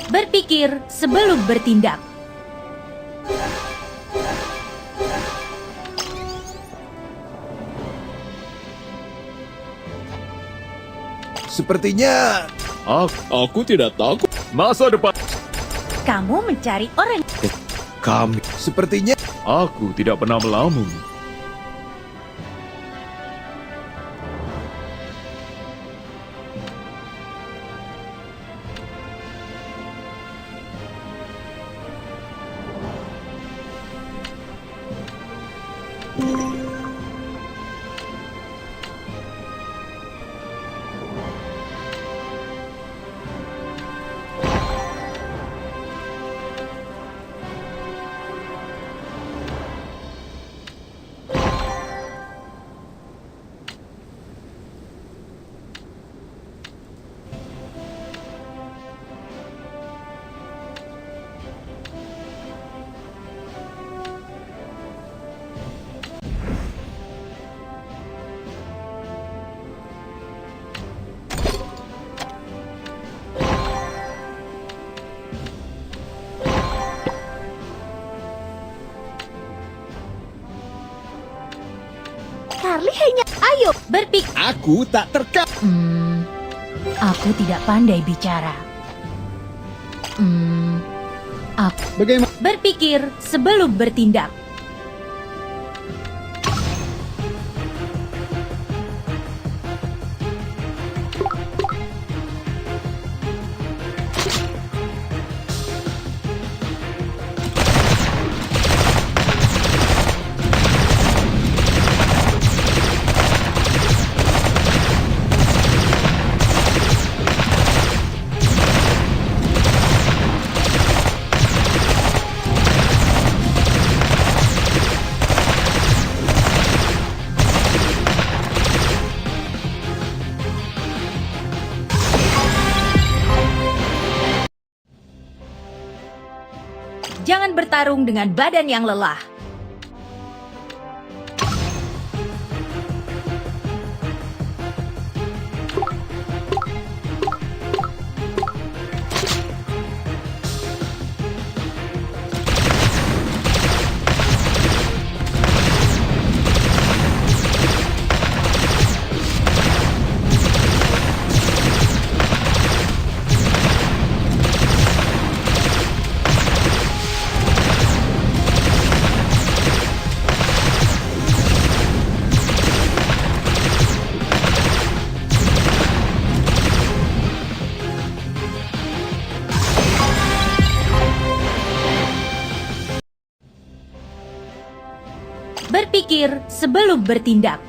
Berpikir sebelum bertindak. Sepertinya Aku tidak takut. Masa depan. Kamu mencari orang. kami. Sepertinya Aku tidak pernah melamun. Carly hanya... Ayo, Berpikir. Aku tak terka. Aku tidak pandai bicara. Aku Bagaimana? berpikir sebelum bertindak. Jangan bertarung dengan badan yang lelah. Berpikir sebelum bertindak.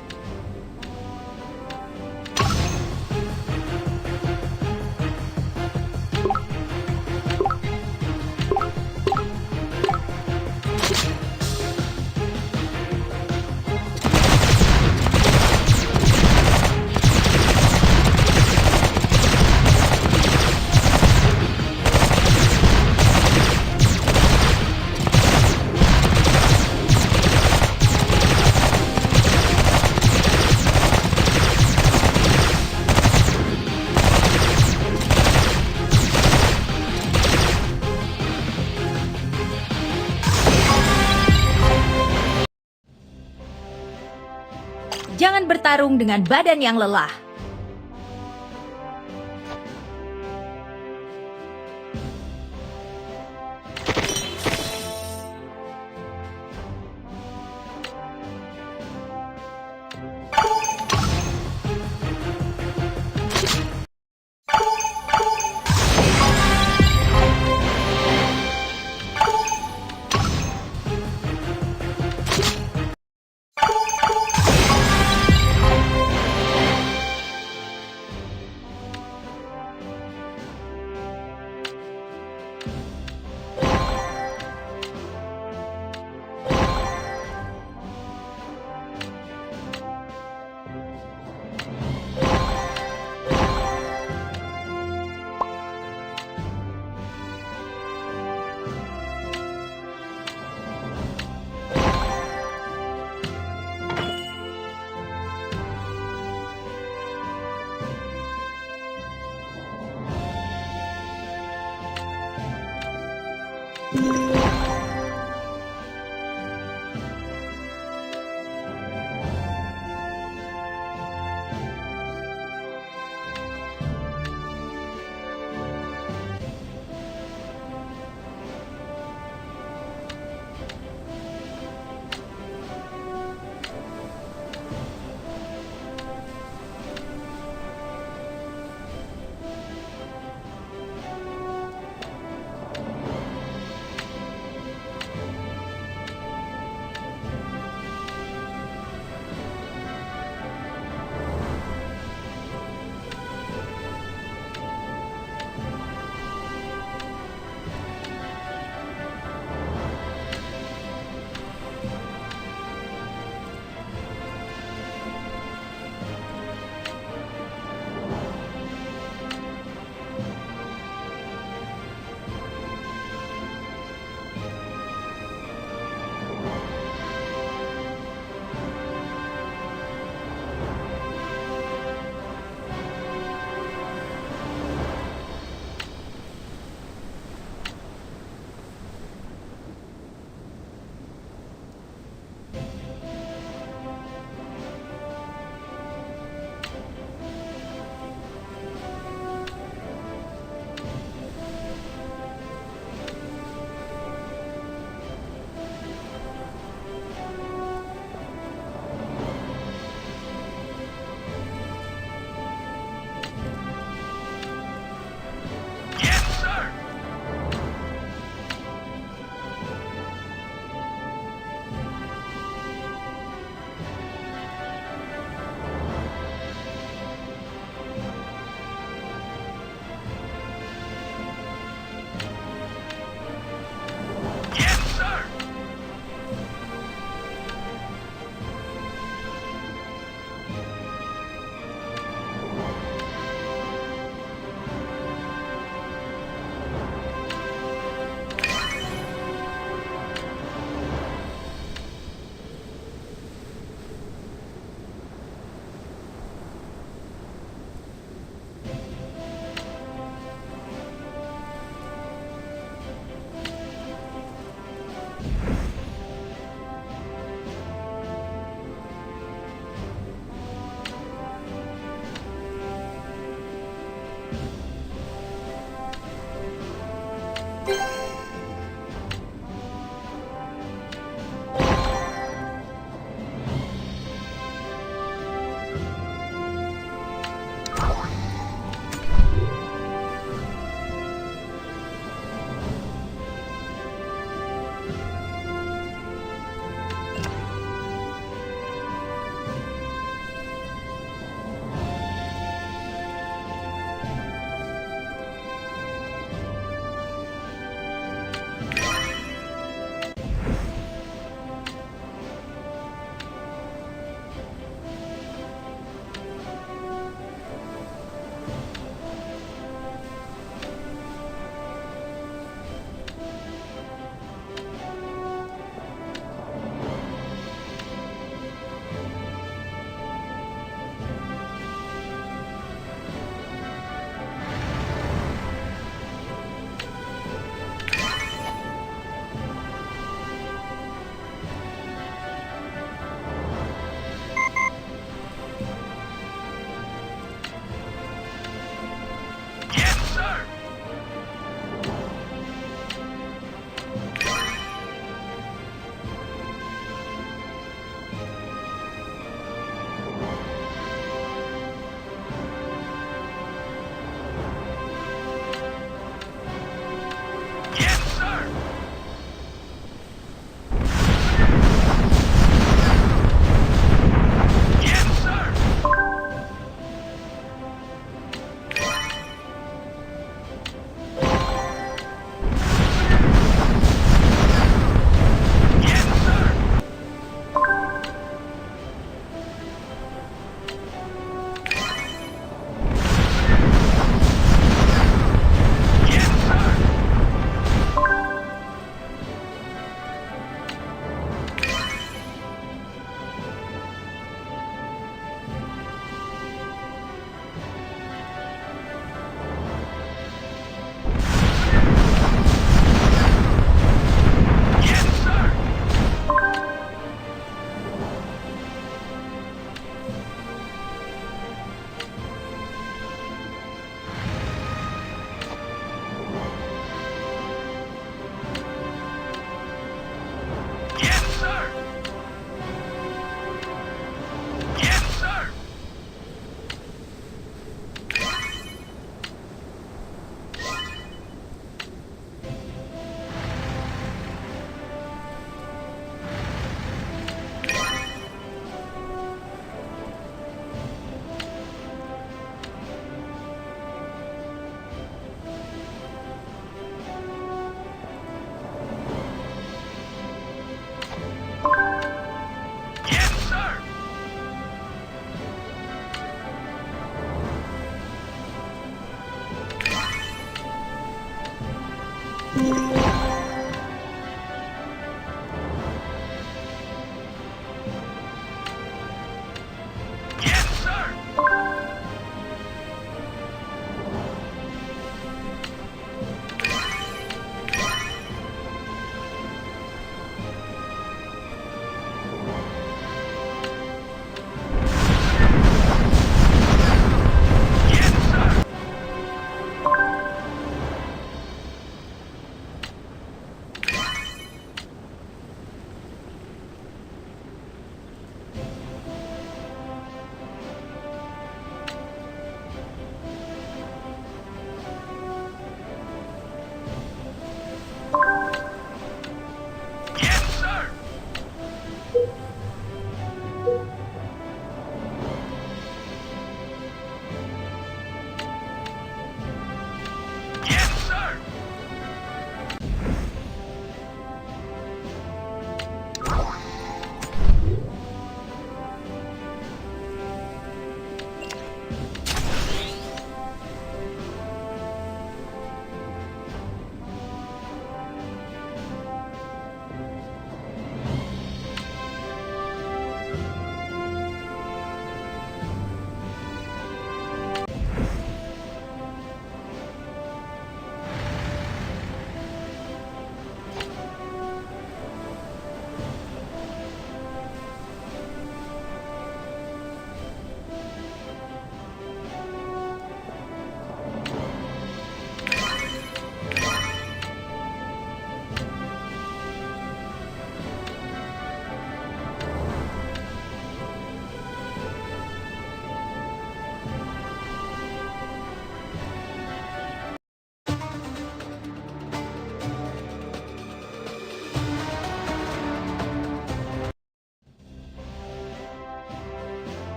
Jangan bertarung dengan badan yang lelah.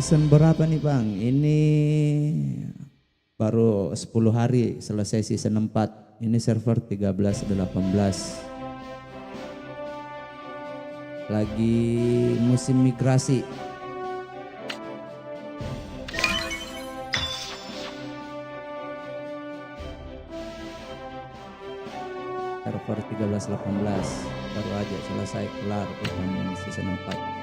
Season berapa nih Bang? Ini baru 10 hari selesai season 4. Ini server 13-18. Lagi musim migrasi. Server 13-18 baru aja selesai kelar event season 4.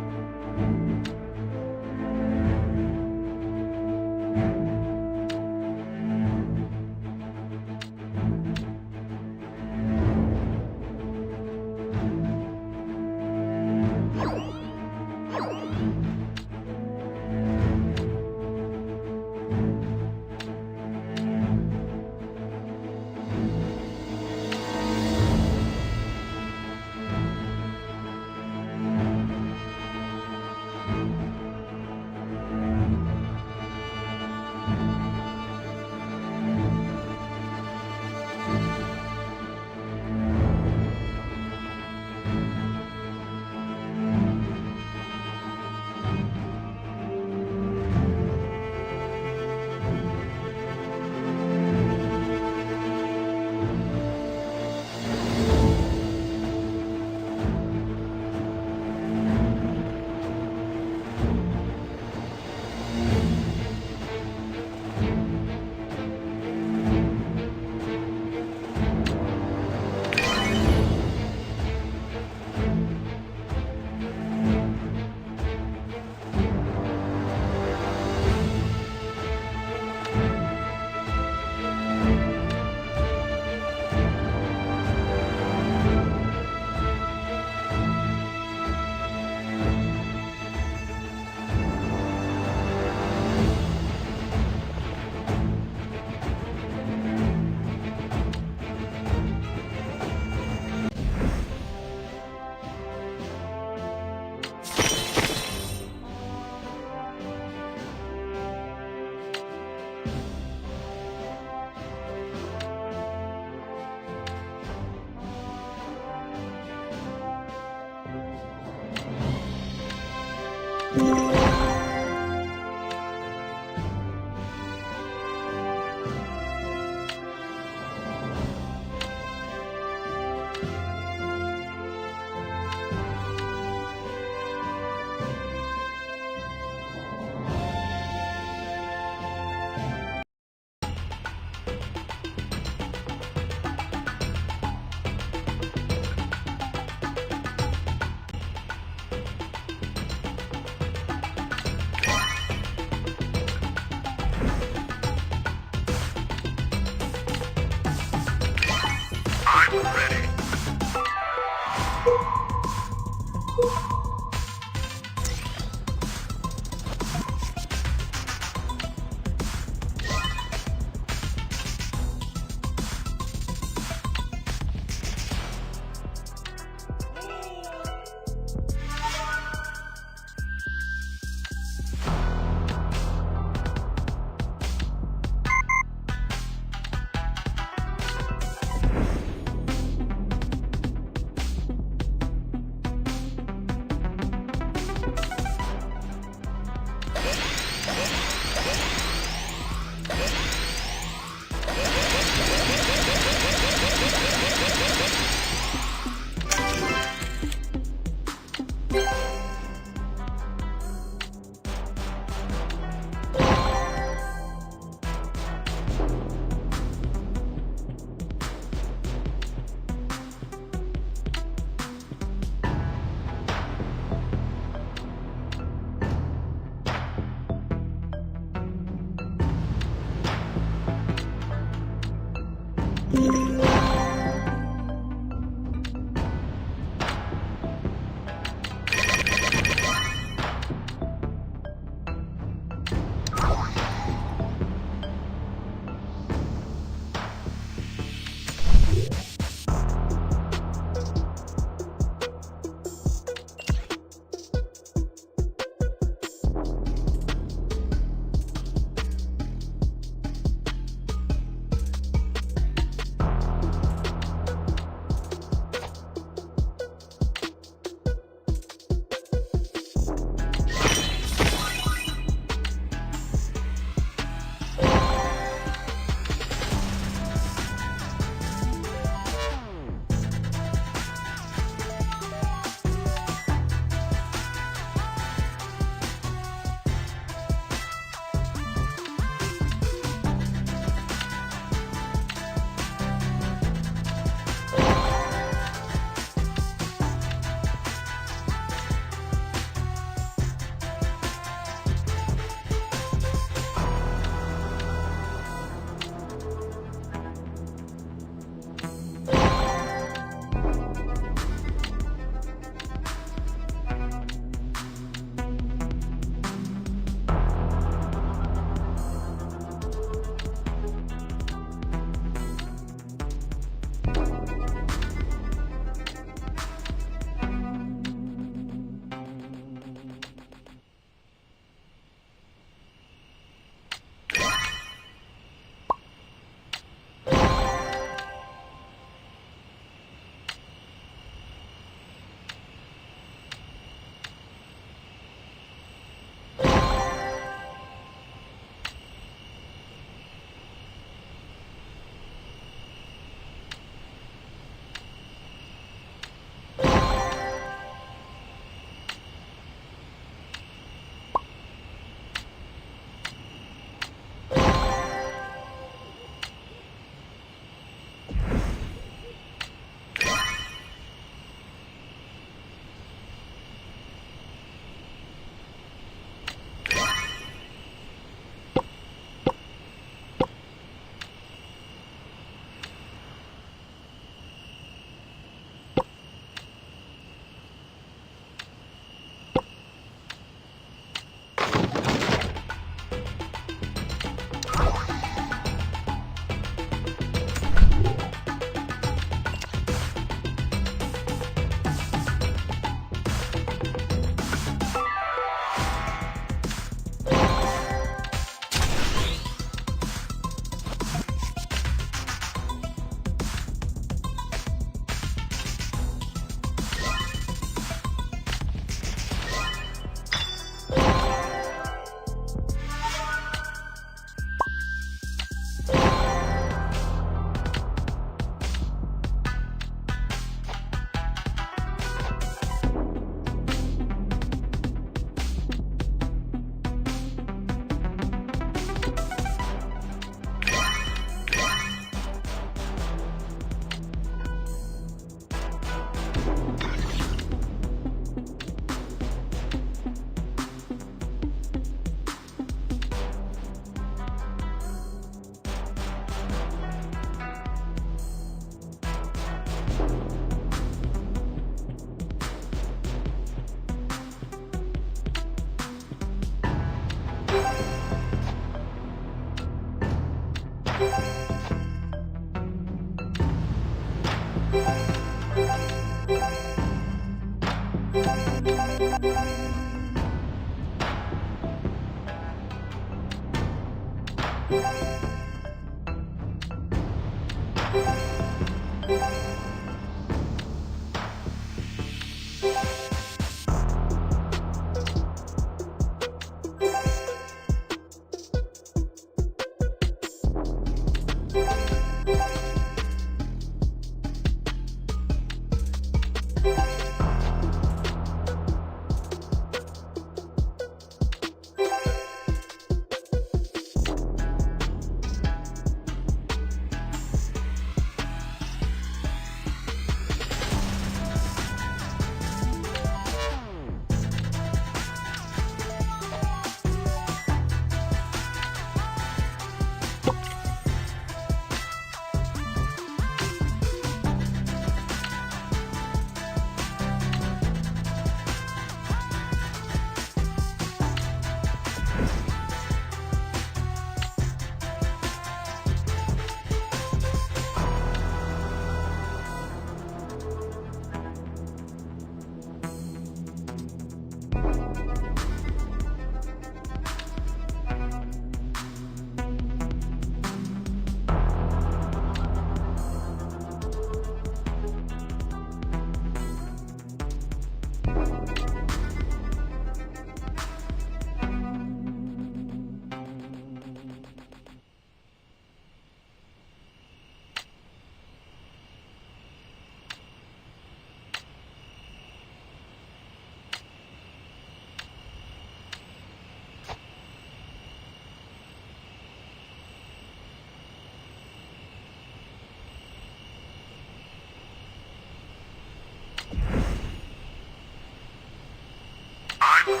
I'm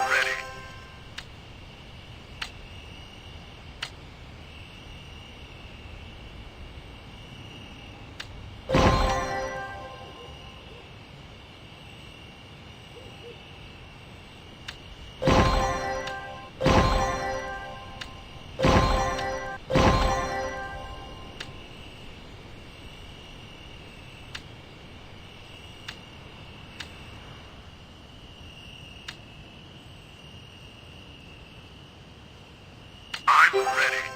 ready.